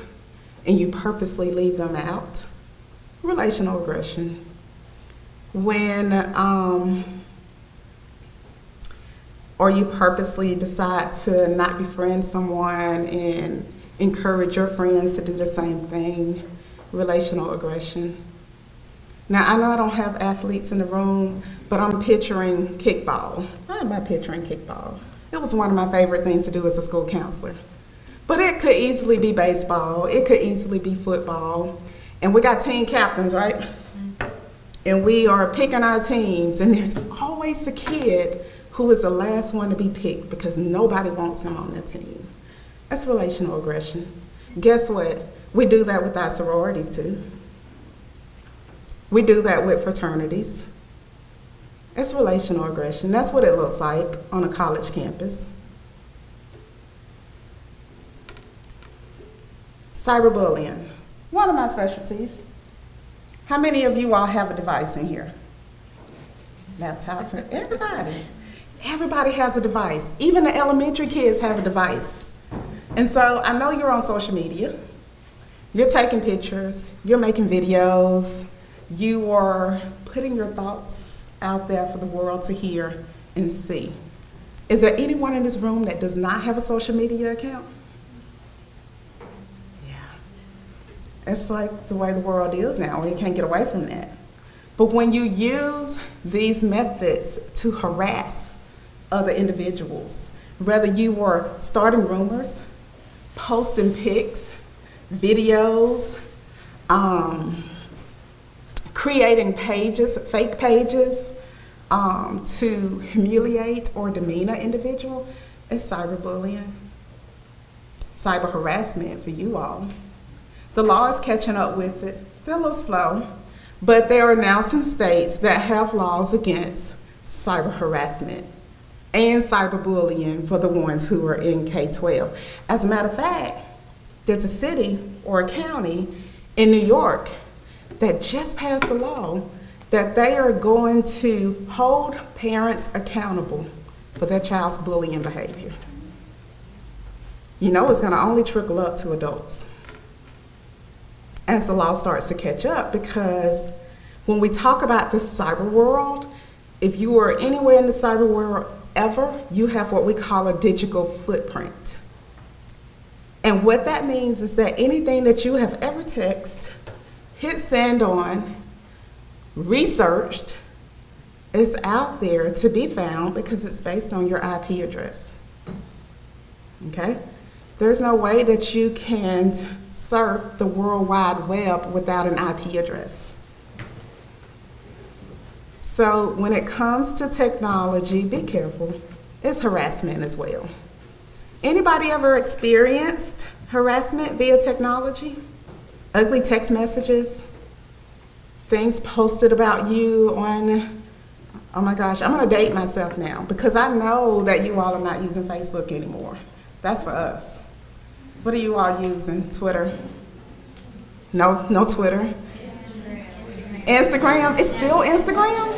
and you purposely leave them out, relational aggression. When, or you purposely decide to not befriend someone and encourage your friends to do the same thing, relational aggression. Now, I know I don't have athletes in the room, but I'm picturing kickball. Why am I picturing kickball? It was one of my favorite things to do as a school counselor. But it could easily be baseball, it could easily be football. And we got team captains, right? And we are picking our teams, and there's always a kid who is the last one to be picked because nobody wants him on their team. That's relational aggression. Guess what? We do that with our sororities too. We do that with fraternities. It's relational aggression. That's what it looks like on a college campus. Cyberbullying, one of my specialties. How many of you all have a device in here? Laptops, everybody. Everybody has a device. Even the elementary kids have a device. And so I know you're on social media. You're taking pictures, you're making videos, you are putting your thoughts out there for the world to hear and see. Is there anyone in this room that does not have a social media account? It's like the way the world is now. We can't get away from that. But when you use these methods to harass other individuals, whether you are starting rumors, posting pics, videos, creating pages, fake pages, to humiliate or demean an individual, it's cyberbullying, cyber harassment for you all. The law is catching up with it. They're a little slow, but there are now some states that have laws against cyber harassment and cyberbullying for the ones who are in K-12. As a matter of fact, there's a city or a county in New York that just passed a law that they are going to hold parents accountable for their child's bullying behavior. You know it's gonna only trickle up to adults as the law starts to catch up, because when we talk about the cyber world, if you are anywhere in the cyber world ever, you have what we call a digital footprint. And what that means is that anything that you have ever texted, hit send on, researched, is out there to be found because it's based on your IP address. Okay? There's no way that you can surf the World Wide Web without an IP address. So when it comes to technology, be careful. It's harassment as well. Anybody ever experienced harassment via technology? Ugly text messages, things posted about you on, oh my gosh, I'm gonna date myself now because I know that you all are not using Facebook anymore. That's for us. What are you all using? Twitter? No Twitter. Instagram? It's still Instagram?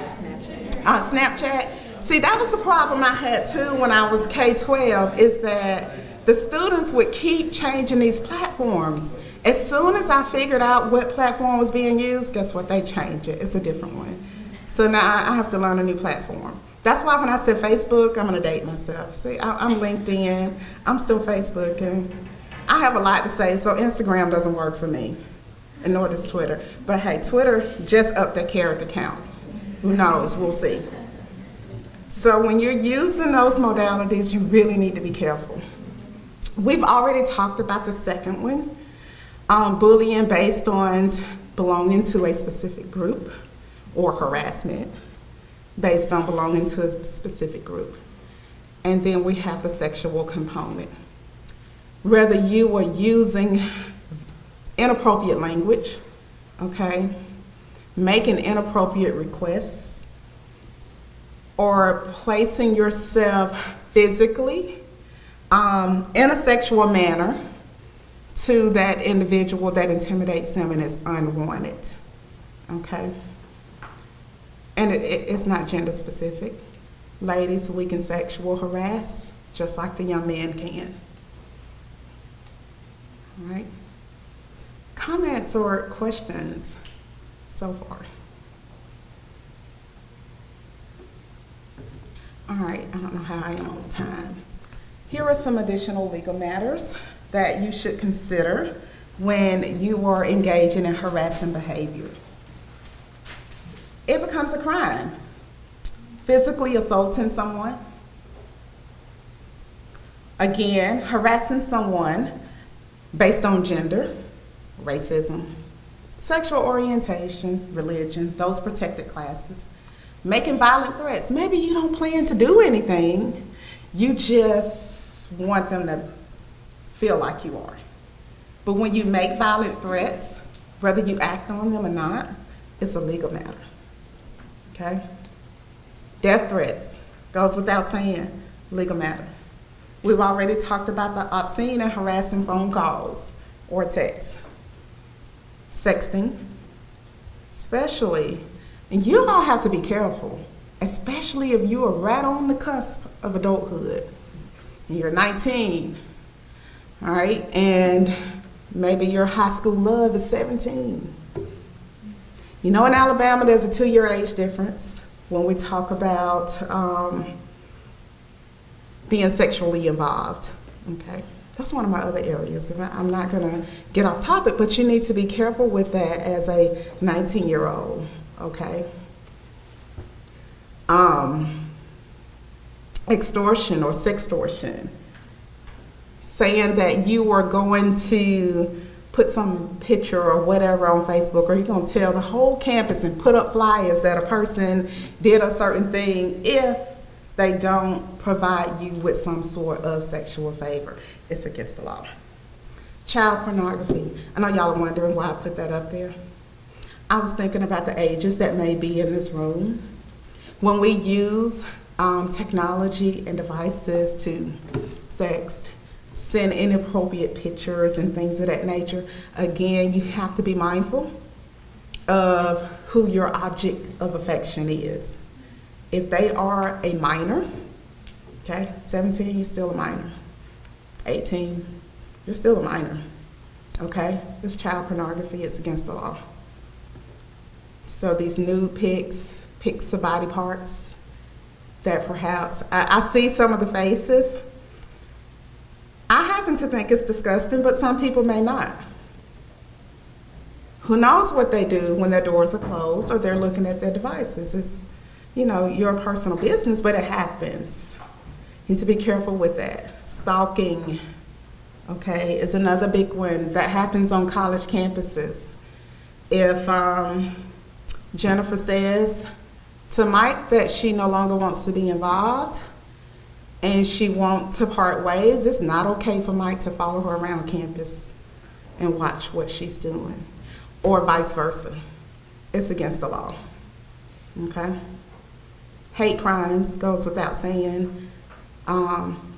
Snapchat. See, that was the problem I had too when I was K-12, is that the students would keep changing these platforms. As soon as I figured out what platform was being used, guess what? They change it. It's a different one. So now I have to learn a new platform. That's why when I said Facebook, I'm gonna date myself. See, I'm LinkedIn, I'm still Facebook, and I have a lot to say, so Instagram doesn't work for me, and nor does Twitter. But hey, Twitter just upped their character count. Who knows? We'll see. So when you're using those modalities, you really need to be careful. We've already talked about the second one, bullying based on belonging to a specific group, or harassment based on belonging to a specific group. And then we have the sexual component. Whether you are using inappropriate language, okay, making inappropriate requests, or placing yourself physically in a sexual manner to that individual that intimidates them and is unwanted, okay? And it's not gender specific. Ladies, we can sexual harass just like the young men can. All right? Comments or questions so far? All right, I don't know how I am on time. Here are some additional legal matters that you should consider when you are engaging in harassing behavior. It becomes a crime. Physically assaulting someone. Again, harassing someone based on gender, racism, sexual orientation, religion, those protected classes. Making violent threats. Maybe you don't plan to do anything. You just want them to feel like you are. But when you make violent threats, whether you act on them or not, it's a legal matter. Okay? Death threats, goes without saying, legal matter. We've already talked about the obscene and harassing phone calls or texts. Sexting, especially, and you all have to be careful, especially if you are right on the cusp of adulthood. And you're 19, all right, and maybe your high school love is 17. You know, in Alabama, there's a 2-year age difference when we talk about being sexually involved, okay? That's one of my other areas. I'm not gonna get off topic, but you need to be careful with that as a 19-year-old, okay? Extortion or sextortion, saying that you are going to put some picture or whatever on Facebook, or you're gonna tell the whole campus and put up flyers that a person did a certain thing if they don't provide you with some sort of sexual favor. It's against the law. Child pornography. I know y'all are wondering why I put that up there. I was thinking about the ages that may be in this room. When we use technology and devices to sext, send inappropriate pictures and things of that nature, again, you have to be mindful of who your object of affection is. If they are a minor, okay, 17, you're still a minor. 18, you're still a minor, okay? This child pornography is against the law. So these nude pics of body parts that perhaps, I see some of the faces. I happen to think it's disgusting, but some people may not. Who knows what they do when their doors are closed or they're looking at their devices? It's, you know, your personal business, but it happens. You need to be careful with that. Stalking, okay, is another big one that happens on college campuses. If Jennifer says to Mike that she no longer wants to be involved and she wants to part ways, it's not okay for Mike to follow her around campus and watch what she's doing, or vice versa. It's against the law, okay? Hate crimes goes without saying.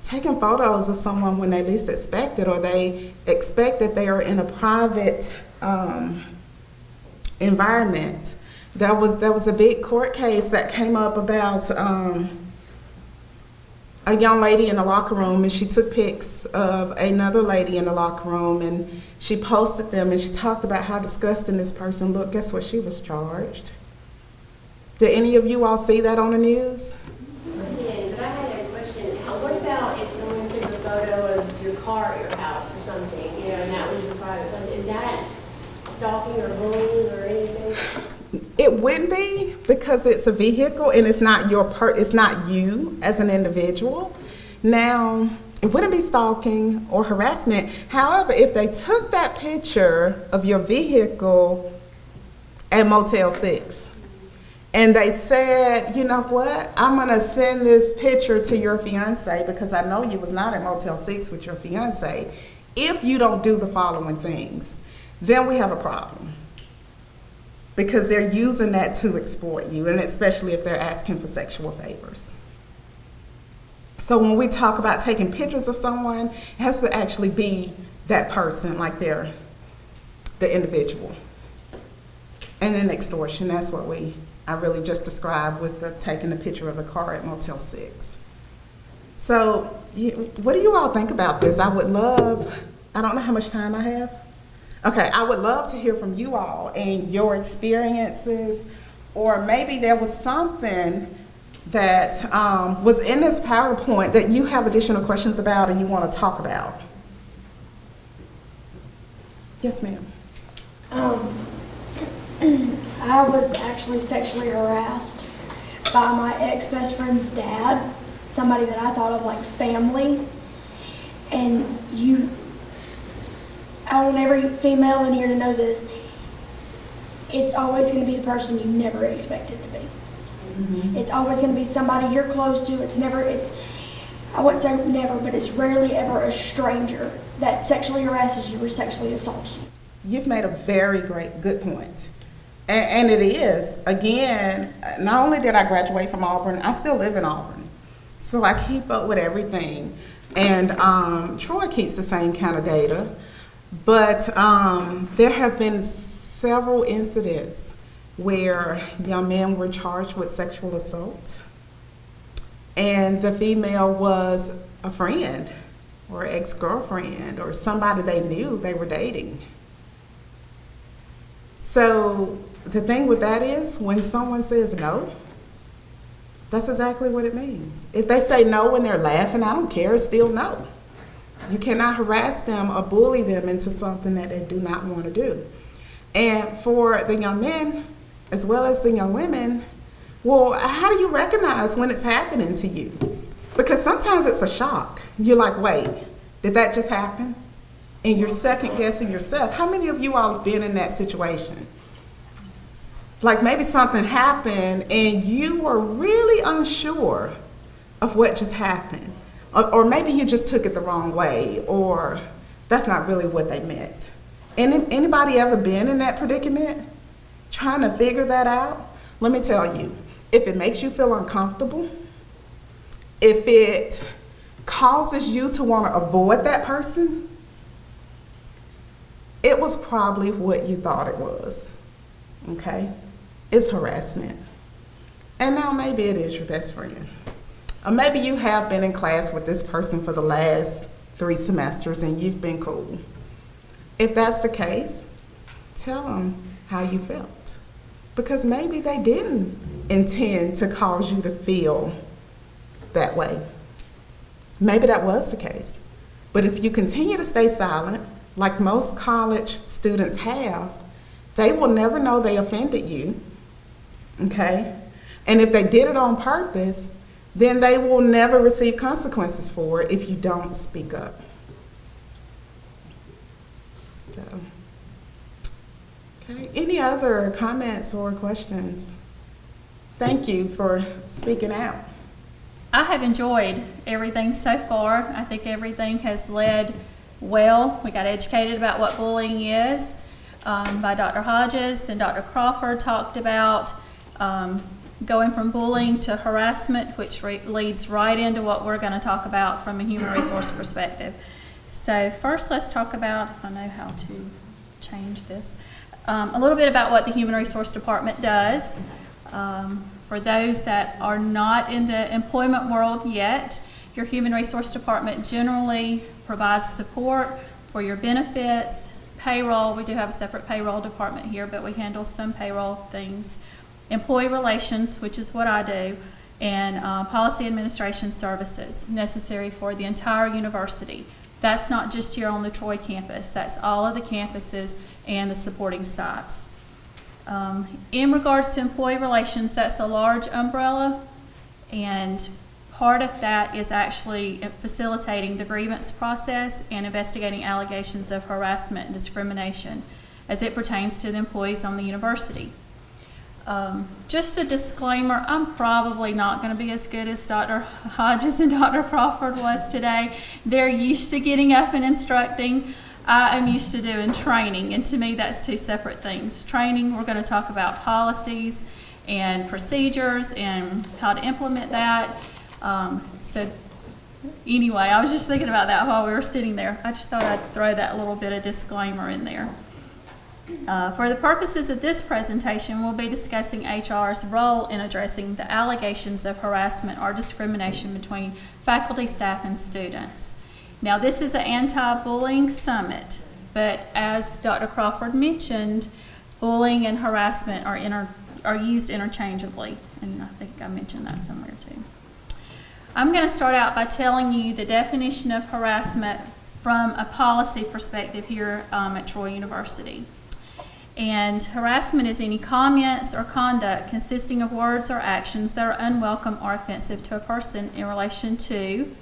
Taking photos of someone when they least expect it, or they expect that they are in a private environment There was a big court case that came up about a young lady in the locker room, and she took pics of another lady in the locker room, and she posted them, and she talked about how disgusting this person looked. Guess what? She was charged. Did any of you all see that on the news? I did, but I had a question. What about if someone took a photo of your car at your house or something, and that was your private place? Is that stalking or bullying or anything? It wouldn't be, because it's a vehicle and it's not it's not you as an individual. Now, it wouldn't be stalking or harassment. However, if they took that picture of your vehicle at Motel 6 and they said, you know what, I'm gonna send this picture to your fiance because I know you was not at Motel 6 with your fiance. If you don't do the following things, then we have a problem. Because they're using that to exploit you, and especially if they're asking for sexual favors. So when we talk about taking pictures of someone, it has to actually be that person, like they're the individual. And then extortion, that's what I really just described with the taking a picture of the car at Motel 6. So what do you all think about this? I don't know how much time I have. Okay, I would love to hear from you all and your experiences, or maybe there was something that was in this PowerPoint that you have additional questions about and you want to talk about. Yes, ma'am. I was actually sexually harassed by my ex-best friend's dad, somebody that I thought of like family, and I want every female in here to know this. It's always going to be the person you never expected to be. Mm-hmm. It's always going to be somebody you're close to. I wouldn't say never, but it's rarely ever a stranger that sexually harasses you or sexually assaults you. You've made a very good point. And it is. Again, not only did I graduate from Auburn, I still live in Auburn. So I keep up with everything. And Troy keeps the same kind of data. But there have been several incidents where young men were charged with sexual assault, and the female was a friend or ex-girlfriend or somebody they knew they were dating. So the thing with that is, when someone says no, that's exactly what it means. If they say no when they're laughing, I don't care, it's still no. You cannot harass them or bully them into something that they do not want to do. And for the young men, as well as the young women, well, how do you recognize when it's happening to you? Because sometimes it's a shock. You're like, wait, did that just happen? And you're second guessing yourself. How many of you all have been in that situation? Like maybe something happened and you were really unsure of what just happened. Or maybe you just took it the wrong way, or that's not really what they meant. Anybody ever been in that predicament? Trying to figure that out? Let me tell you, if it makes you feel uncomfortable, if it causes you to want to avoid that person, it was probably what you thought it was, okay? It's harassment. And now maybe it is your best friend. Or maybe you have been in class with this person for the last 3 semesters and you've been cool. If that's the case, tell them how you felt. Because maybe they didn't intend to cause you to feel that way. Maybe that was the case. But if you continue to stay silent, like most college students have, they will never know they offended you, okay? And if they did it on purpose, then they will never receive consequences for it if you don't speak up. So, okay, any other comments or questions? Thank you for speaking out. I have enjoyed everything so far. I think everything has led well. We got educated about what bullying is by Dr. Hodges. Then Dr. Crawford talked about going from bullying to harassment, which leads right into what we're going to talk about from a human resource perspective. So first let's talk about, I know how to change this, A little bit about what the Human Resource Department does. For those that are not in the employment world yet, your Human Resource Department generally provides support for your benefits, payroll. We do have a separate payroll department here, but we handle some payroll things. Employee relations, which is what I do, and policy administration services necessary for the entire university. That's not just here on the Troy campus. That's all of the campuses and the supporting sites. In regards to employee relations, that's a large umbrella, and part of that is actually facilitating the grievance process and investigating allegations of harassment and discrimination as it pertains to the employees on the university. Just a disclaimer, I'm probably not going to be as good as Dr. Hodges and Dr. Crawford was today. They're used to getting up and instructing. I am used to doing training, and to me that's two separate things. Training, we're going to talk about policies and procedures and how to implement that. So anyway, I was just thinking about that while we were sitting there. I just thought I'd throw that little bit of disclaimer in there. For the purposes of this presentation, we'll be discussing HR's role in addressing the allegations of harassment or discrimination between faculty, staff, and students. Now, this is an anti-bullying summit, but as Dr. Crawford mentioned, bullying and harassment are used interchangeably, and I think I mentioned that somewhere too. I'm going to start out by telling you the definition of harassment from a policy perspective here at Troy University. And harassment is any comments or conduct consisting of words or actions that are unwelcome or offensive to a person in relation to,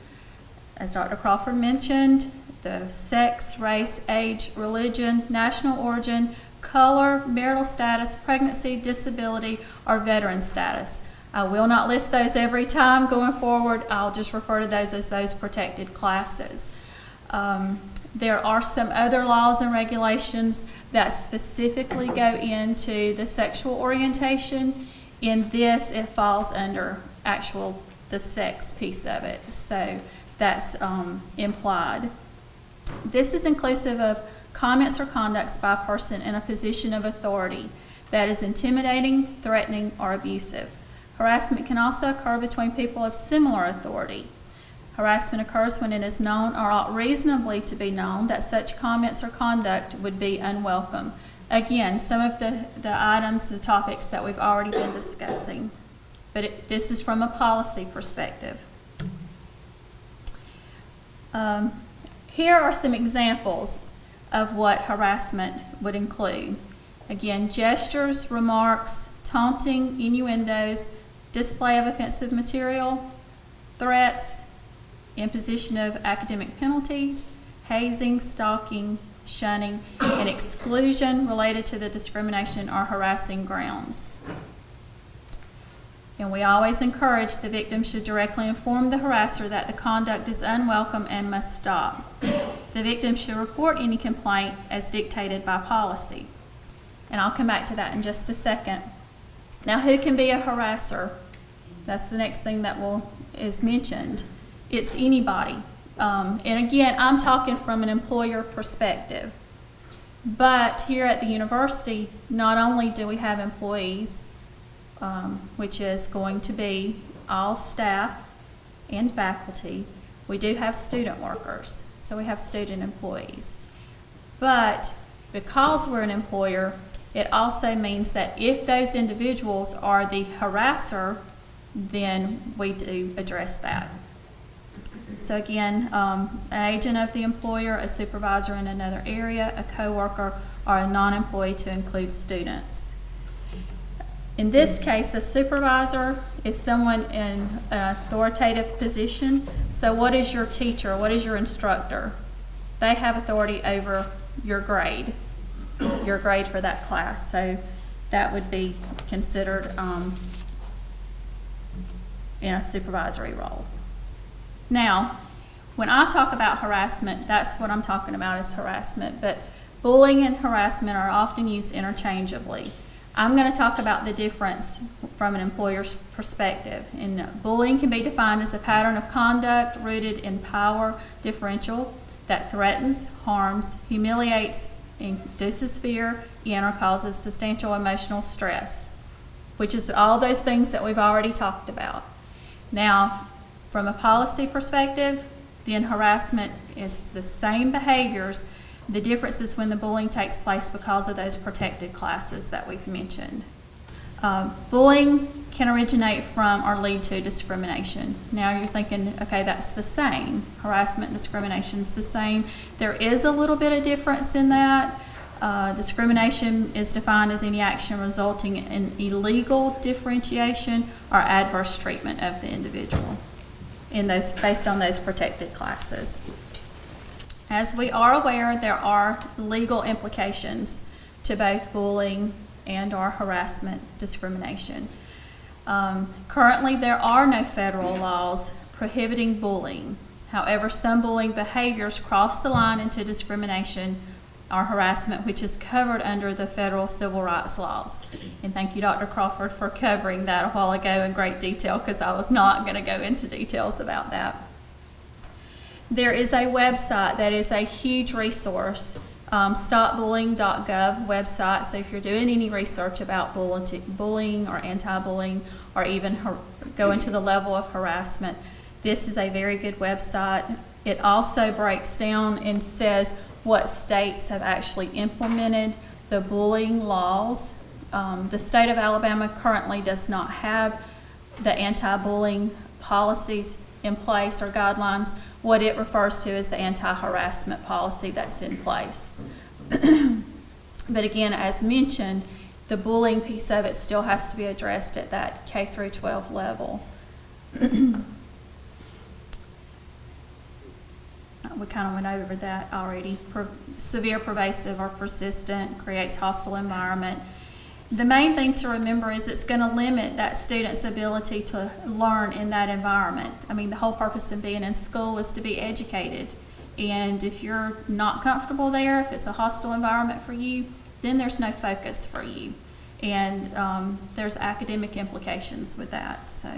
as Dr. Crawford mentioned, the sex, race, age, religion, national origin, color, marital status, pregnancy, disability, or veteran status. I will not list those every time going forward. I'll just refer to those as those protected classes. There are some other laws and regulations that specifically go into the sexual orientation. In this, it falls under the sex piece of it. So that's implied. This is inclusive of comments or conducts by a person in a position of authority that is intimidating, threatening, or abusive. Harassment can also occur between people of similar authority. Harassment occurs when it is known or ought reasonably to be known that such comments or conduct would be unwelcome. Again, some of the items, the topics that we've already been discussing, but this is from a policy perspective. Here are some examples of what harassment would include. Again, gestures, remarks, taunting, innuendos, display of offensive material, threats, imposition of academic penalties, hazing, stalking, shunning, and exclusion related to the discrimination or harassing grounds. And we always encourage the victim should directly inform the harasser that the conduct is unwelcome and must stop. The victim should report any complaint as dictated by policy. And I'll come back to that in just a second. Now, who can be a harasser? That's the next thing that is mentioned. It's anybody. And again, I'm talking from an employer perspective. But here at the university, not only do we have employees, which is going to be all staff and faculty, we do have student workers. So we have student employees. But because we're an employer, it also means that if those individuals are the harasser, then we do address that. So again, an agent of the employer, a supervisor in another area, a coworker, or a non-employee to include students. In this case, a supervisor is someone in an authoritative position. So what is your teacher? What is your instructor? They have authority over your grade for that class. So that would be considered in a supervisory role. Now, when I talk about harassment, that's what I'm talking about is harassment, but bullying and harassment are often used interchangeably. I'm going to talk about the difference from an employer's perspective. And bullying can be defined as a pattern of conduct rooted in power differential that threatens, harms, humiliates, induces fear, and or causes substantial emotional stress, which is all those things that we've already talked about. Now, from a policy perspective, then harassment is the same behaviors. The difference is when the bullying takes place because of those protected classes that we've mentioned. Bullying can originate from or lead to discrimination. Now you're thinking, okay, that's the same. Harassment and discrimination is the same. There is a little bit of difference in that. Discrimination is defined as any action resulting in illegal differentiation or adverse treatment of the individual in those, based on those protected classes. As we are aware, there are legal implications to both bullying and or harassment discrimination. Currently, there are no federal laws prohibiting bullying. However, some bullying behaviors cross the line into discrimination or harassment, which is covered under the federal civil rights laws. And thank you, Dr. Crawford, for covering that a while ago in great detail, because I was not going to go into details about that. There is a website that is a huge resource, stopbullying.gov website. So if you're doing any research about bullying or anti-bullying, or even go into the level of harassment, this is a very good website. It also breaks down and says what states have actually implemented the bullying laws. The state of Alabama currently does not have the anti-bullying policies in place or guidelines. What it refers to is the anti-harassment policy that's in place. But again, as mentioned, the bullying piece of it still has to be addressed at that K through 12 level. We kind of went over that already. Severe, pervasive, or persistent, creates hostile environment. The main thing to remember is it's going to limit that student's ability to learn in that environment. I mean, the whole purpose of being in school is to be educated. And if you're not comfortable there, if it's a hostile environment for you, then there's no focus for you. And there's academic implications with that. So,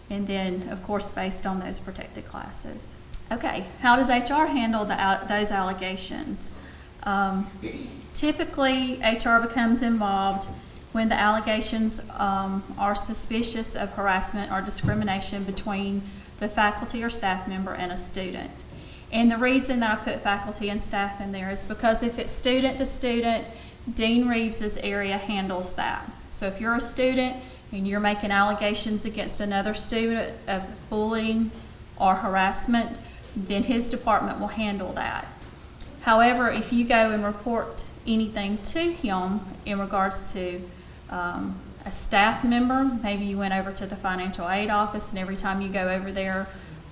and then, of course, based on those protected classes. Okay, how does HR handle those allegations? Typically, HR becomes involved when the allegations are suspicious of harassment or discrimination between the faculty or staff member and a student. And the reason that I put faculty and staff in there is because if it's student to student, Dean Reeves's area handles that. So if you're a student and you're making allegations against another student of bullying or harassment, then his department will handle that. However, if you go and report anything to him in regards to a staff member, maybe you went over to the financial aid office and every time you go over there,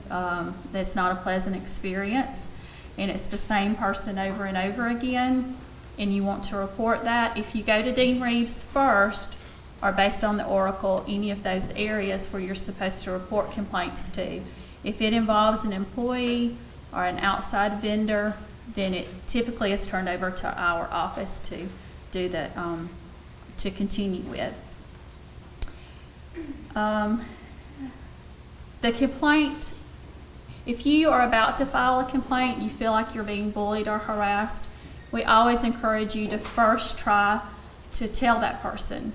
that's not a pleasant experience, and it's the same person over and over again, and you want to report that, if you go to Dean Reeves first, or based on the Oracle, any of those areas where you're supposed to report complaints to, if it involves an employee or an outside vendor, then it typically is turned over to our office to do the to continue with. The complaint, if you are about to file a complaint, you feel like you're being bullied or harassed, we always encourage you to first try to tell that person,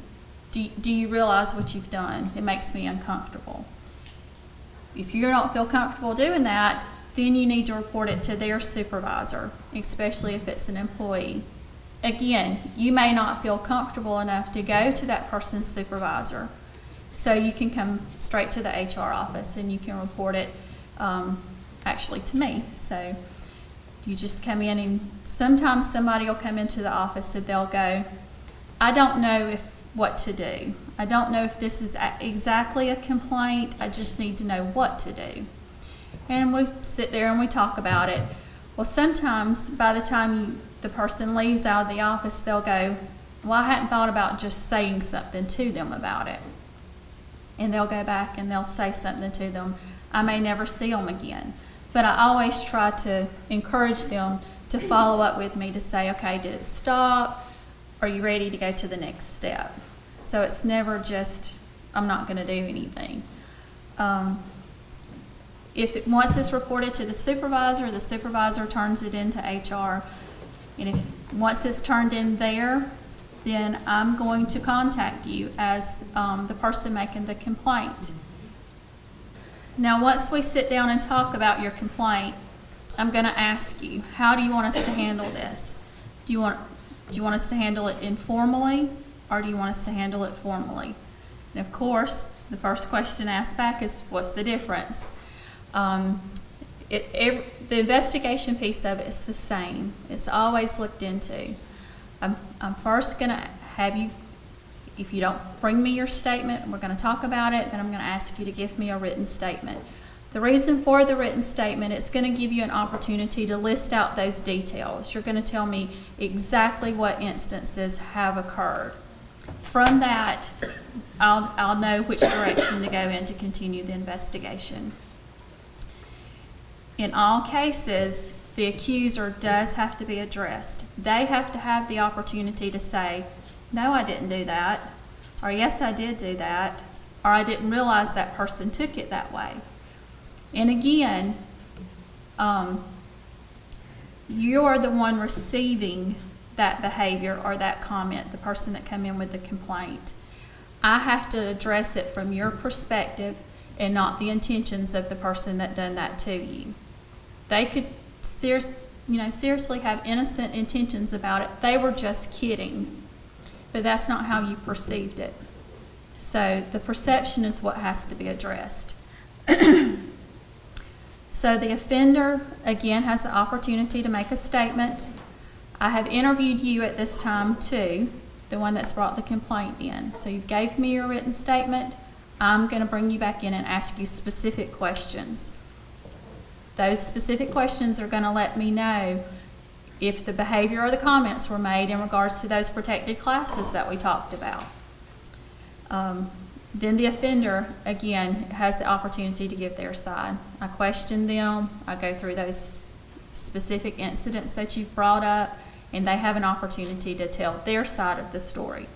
do you realize what you've done? It makes me uncomfortable. If you don't feel comfortable doing that, then you need to report it to their supervisor, especially if it's an employee. Again, you may not feel comfortable enough to go to that person's supervisor, so you can come straight to the HR office and you can report it actually to me. So you just come in, and sometimes somebody will come into the office and they'll go, I don't know what to do. I don't know if this is exactly a complaint. I just need to know what to do. And we sit there and we talk about it. Well, sometimes by the time the person leaves out of the office, they'll go, well, I hadn't thought about just saying something to them about it. And they'll go back and they'll say something to them. I may never see them again. But I always try to encourage them to follow up with me to say, okay, did it stop? Are you ready to go to the next step? So it's never just, I'm not going to do anything. Once it's reported to the supervisor turns it into HR. And if Once it's turned in there, then I'm going to contact you as the person making the complaint. Now, once we sit down and talk about your complaint, I'm going to ask you, how do you want us to handle this? Do you want us to handle it informally, or do you want us to handle it formally? And of course, the first question asked back is, what's the difference? The investigation piece of it is the same. It's always looked into. I'm first going to have you, if you don't bring me your statement, we're going to talk about it, then I'm going to ask you to give me a written statement. The reason for the written statement, it's going to give you an opportunity to list out those details. You're going to tell me exactly what instances have occurred. From that, I'll know which direction to go in to continue the investigation. In all cases, the accuser does have to be addressed. They have to have the opportunity to say, no, I didn't do that, or yes, I did do that, or I didn't realize that person took it that way. And again, you're the one receiving that behavior or that comment, the person that came in with the complaint. I have to address it from your perspective and not the intentions of the person that done that to you. They could seriously have innocent intentions about it. They were just kidding, but that's not how you perceived it. So the perception is what has to be addressed. So the offender, again, has the opportunity to make a statement. I have interviewed you at this time too, the one that's brought the complaint in. So you gave me your written statement. I'm going to bring you back in and ask you specific questions. Those specific questions are going to let me know if the behavior or the comments were made in regards to those protected classes that we talked about. Then the offender, again, has the opportunity to give their side. I question them. I go through those specific incidents that you've brought up, and they have an opportunity to tell their side of the story.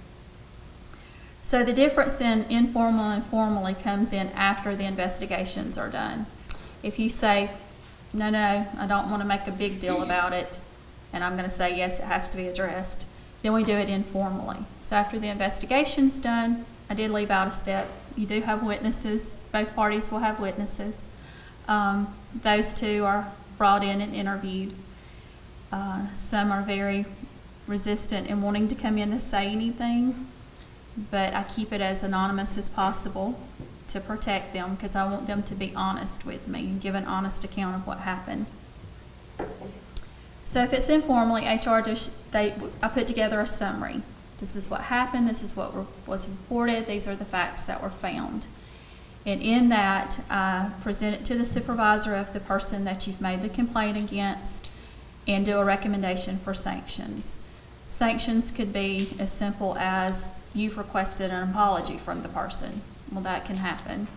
So the difference in informal and formally comes in after the investigations are done. If you say, no, I don't want to make a big deal about it, and I'm going to say, yes, it has to be addressed, then we do it informally. So after the investigation's done, I did leave out a step. You do have witnesses. Both parties will have witnesses. Those two are brought in and interviewed. Some are very resistant and wanting to come in to say anything, but I keep it as anonymous as possible to protect them because I want them to be honest with me and give an honest account of what happened. So if it's informally, I put together a summary. This is what happened, this is what was reported, these are the facts that were found. And in that, I present it to the supervisor of the person that you've made the complaint against and do a recommendation for sanctions. Sanctions could be as simple as you've requested an apology from the person. Well, that can happen.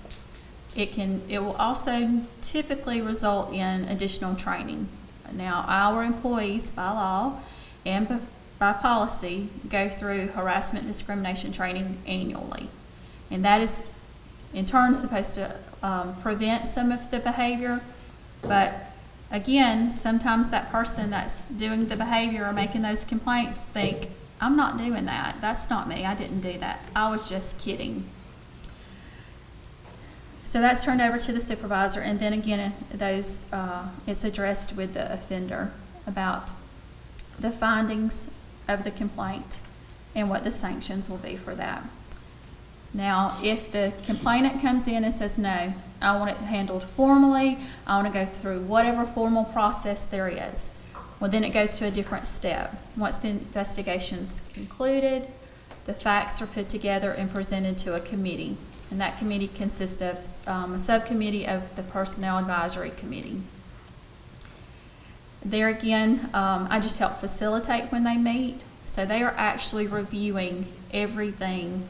It will also typically result in additional training. Now, our employees by law and by policy go through harassment discrimination training annually. And that is in turn supposed to prevent some of the behavior. But again, sometimes that person that's doing the behavior or making those complaints think, I'm not doing that. That's not me. I didn't do that. I was just kidding. So that's turned over to the supervisor, and then again, it's addressed with the offender about the findings of the complaint and what the sanctions will be for that. Now, if the complainant comes in and says, no, I want it handled formally, I want to go through whatever formal process there is, well, then it goes to a different step. Once the investigation's concluded, the facts are put together and presented to a committee. And that committee consists of a subcommittee of the Personnel Advisory Committee. There again, I just help facilitate when they meet. So they are actually reviewing everything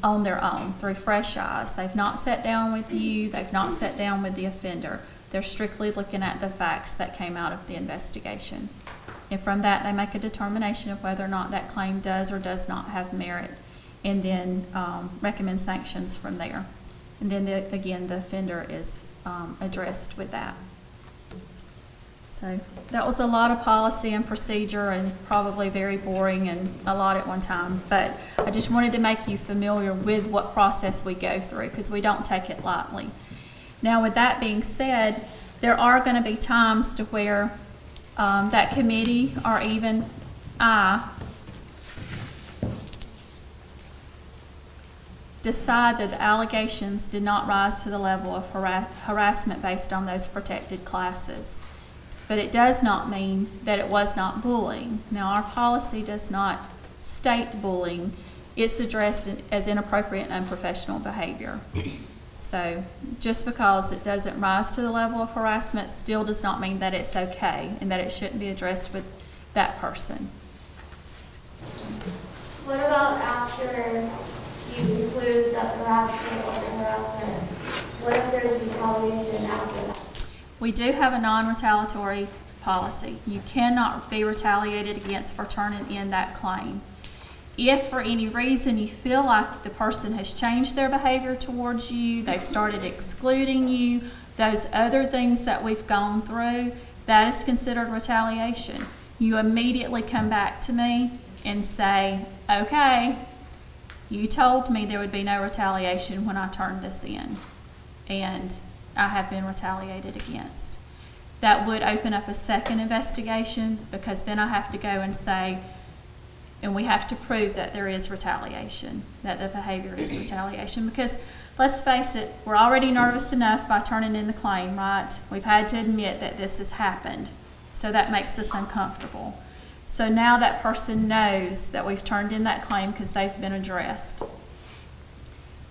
on their own through fresh eyes. They've not sat down with you. They've not sat down with the offender. They're strictly looking at the facts that came out of the investigation. And from that, they make a determination of whether or not that claim does or does not have merit, and then recommend sanctions from there. And then, again, the offender is addressed with that. So that was a lot of policy and procedure and probably very boring and a lot at one time. But I just wanted to make you familiar with what process we go through because we don't take it lightly. Now, with that being said, there are going to be times to where that committee or even I decide that the allegations did not rise to the level of harassment based on those protected classes. But it does not mean that it was not bullying. Now, our policy does not state bullying. It's addressed as inappropriate and unprofessional behavior. So just because it doesn't rise to the level of harassment still does not mean that it's okay and that it shouldn't be addressed with that person. What about after you conclude that harassment wasn't harassment? What if there's retaliation after that? We do have a non-retaliatory policy. You cannot be retaliated against for turning in that claim. If for any reason you feel like the person has changed their behavior towards you, they've started excluding you, those other things that we've gone through, that is considered retaliation. You immediately come back to me and say, okay, you told me there would be no retaliation when I turned this in, and I have been retaliated against. That would open up a second investigation because then I have to go and say, and we have to prove that there is retaliation, that the behavior is retaliation. Because let's face it, we're already nervous enough by turning in the claim, right? We've had to admit that this has happened. So that makes us uncomfortable. So now that person knows that we've turned in that claim because they've been addressed.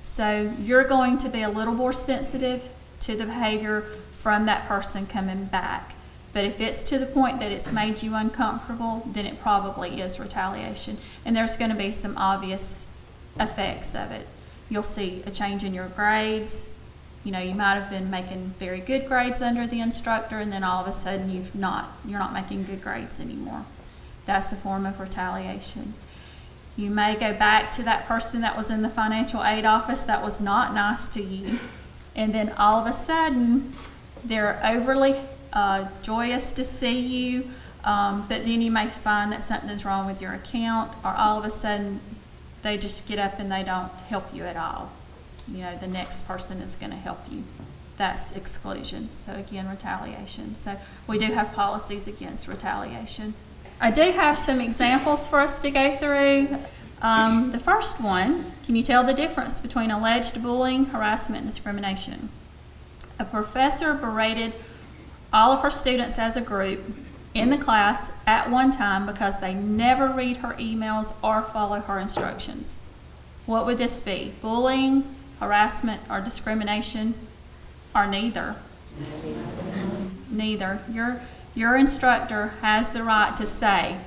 So you're going to be a little more sensitive to the behavior from that person coming back. But if it's to the point that it's made you uncomfortable, then it probably is retaliation. And there's going to be some obvious effects of it. You'll see a change in your grades. You know, you might have been making very good grades under the instructor, and then all of a sudden you're not making good grades anymore. That's a form of retaliation. You may go back to that person that was in the financial aid office that was not nice to you, and then all of a sudden they're overly joyous to see you, but then you may find that something's wrong with your account, or all of a sudden they just get up and they don't help you at all. You know, the next person is going to help you. That's exclusion. So again, retaliation. So we do have policies against retaliation. I do have some examples for us to go through. The first one, can you tell the difference between alleged bullying, harassment, and discrimination? A professor berated all of her students as a group in the class at one time because they never read her emails or follow her instructions. What would this be? Bullying, harassment, or discrimination, or neither? Neither. Your instructor has the right to say,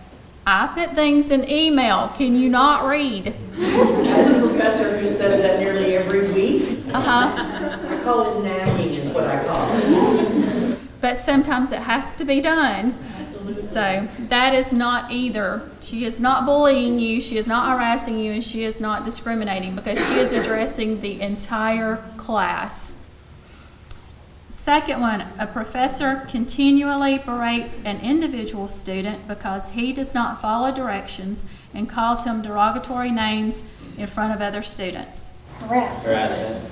I put things in email, can you not read? I have a professor who says that nearly every week. I call it nagging is what I call it. But sometimes it has to be done. So that is not either. She is not bullying you, she is not harassing you, and she is not discriminating because she is addressing the entire class. Second one, a professor continually berates an individual student because he does not follow directions and calls him derogatory names in front of other students. Harassment.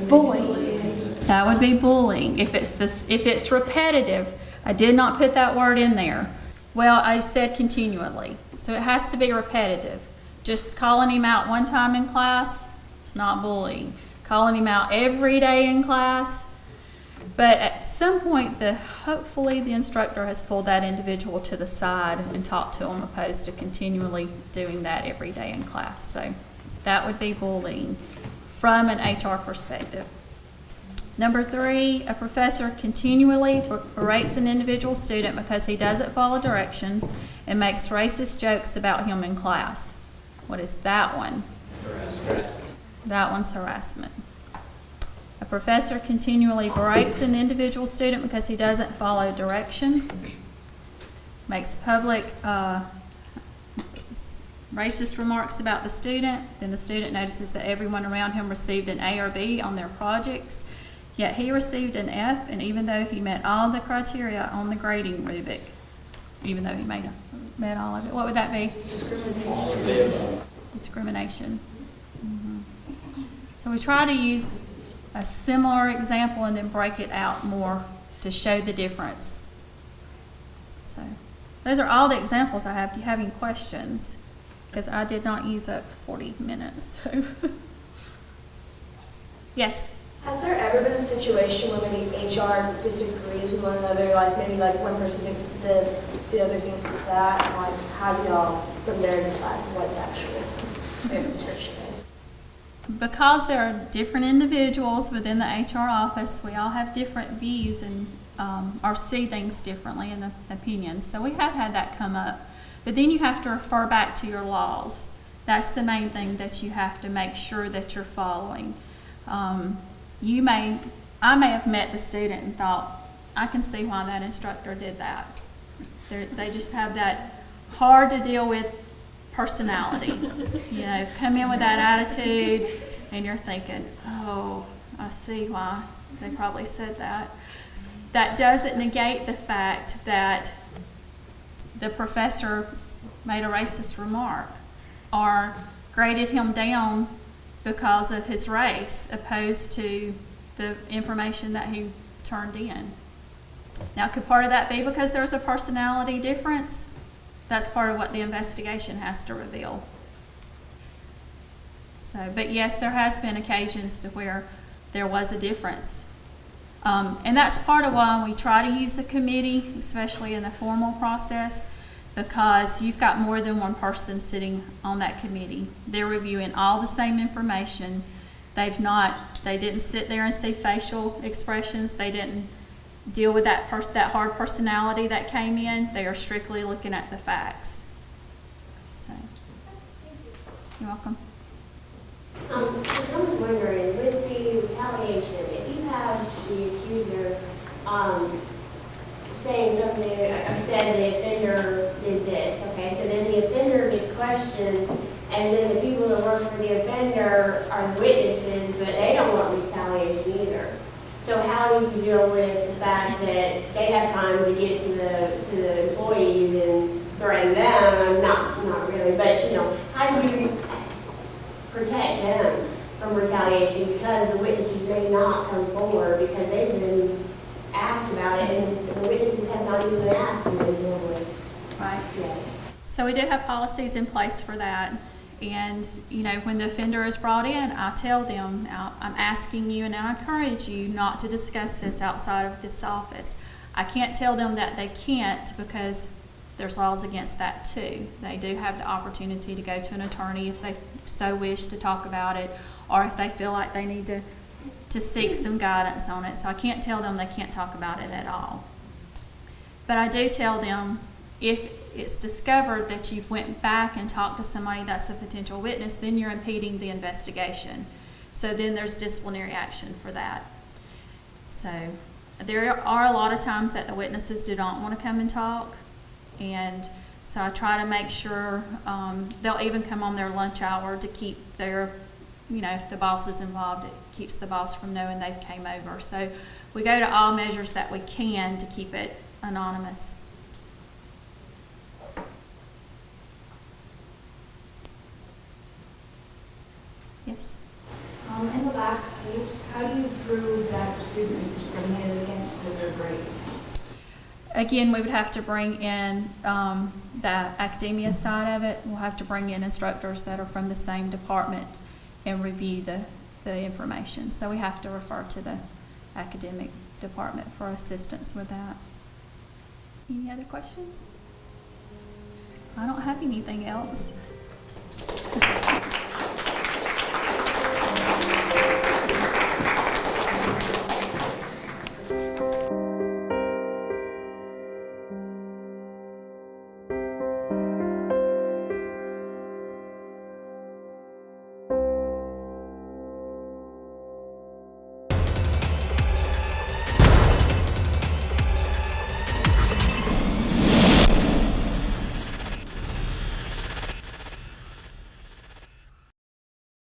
Bullying. That would be bullying. If it's repetitive, I did not put that word in there. Well, I said continually. So it has to be repetitive. Just calling him out one time in class, it's not bullying. Calling him out every day in class. But at some point, hopefully the instructor has pulled that individual to the side and talked to him opposed to continually doing that every day in class. So that would be bullying from an HR perspective. Number 3, a professor continually berates an individual student because he doesn't follow directions and makes racist jokes about him in class. What is that one? Harassment. That one's harassment. A professor continually berates an individual student because he doesn't follow directions, makes public racist remarks about the student, then the student notices that everyone around him received an A or B on their projects. Yet he received an F, and even though he met all the criteria on the grading rubric, even though he met all of it, what would that be? Discrimination. Mhm. So we try to use a similar example and then break it out more to show the difference. So those are all the examples I have. Do you have any questions? Because I did not use up 40 minutes. So. Yes? Has there ever been a situation where maybe HR disagrees with one another, like maybe like one person thinks it's this, the other thinks it's that, and like how do y'all from there decide what the actual description is? Because there are different individuals within the HR office, we all have different views and or see things differently in opinions. So we have had that come up. But then you have to refer back to your laws. That's the main thing that you have to make sure that you're following. I may have met the student and thought, I can see why that instructor did that. They just have that hard to deal with personality. You know, come in with that attitude and you're thinking, oh, I see why they probably said that. That doesn't negate the fact that the professor made a racist remark or graded him down because of his race opposed to the information that he turned in. Now, could part of that be because there was a personality difference? That's part of what the investigation has to reveal. So, but yes, there has been occasions to where there was a difference. And that's part of why we try to use a committee, especially in the formal process, because you've got more than one person sitting on that committee. They're reviewing all the same information. They didn't sit there and see facial expressions. They didn't deal with that hard personality that came in. They are strictly looking at the facts. So, you're welcome. I was wondering, with the retaliation, if you have the accuser saying something, I said the offender did this, okay, so then the offender gets questioned, and then the people that work for the offender are the witnesses, but they don't want retaliation either. So how do you deal with the fact that they have time to get to the employees and threaten them? Not really, but you know, how do you protect them from retaliation because the witnesses may not come forward because they've been asked about it and the witnesses have not even been asked to deal with. Right. Yeah. So we do have policies in place for that. And, you know, when the offender is brought in, I tell them, I'm asking you and I encourage you not to discuss this outside of this office. I can't tell them that they can't because there's laws against that too. They do have the opportunity to go to an attorney if they so wish to talk about it, or if they feel like they need to seek some guidance on it. So I can't tell them they can't talk about it at all. But I do tell them if it's discovered that you've went back and talked to somebody that's a potential witness, then you're impeding the investigation. So then there's disciplinary action for that. So there are a lot of times that the witnesses do not want to come and talk. And so I try to make sure they'll even come on their lunch hour to keep their, you know, if the boss is involved, it keeps the boss from knowing they've came over. So we go to all measures that we can to keep it anonymous. Yes? In the last case, how do you prove that the student is discriminated against with their grades? Again, we would have to bring in the academia side of it. We'll have to bring in instructors that are from the same department and review the information. So we have to refer to the academic department for assistance with that. Any other questions? I don't have anything else.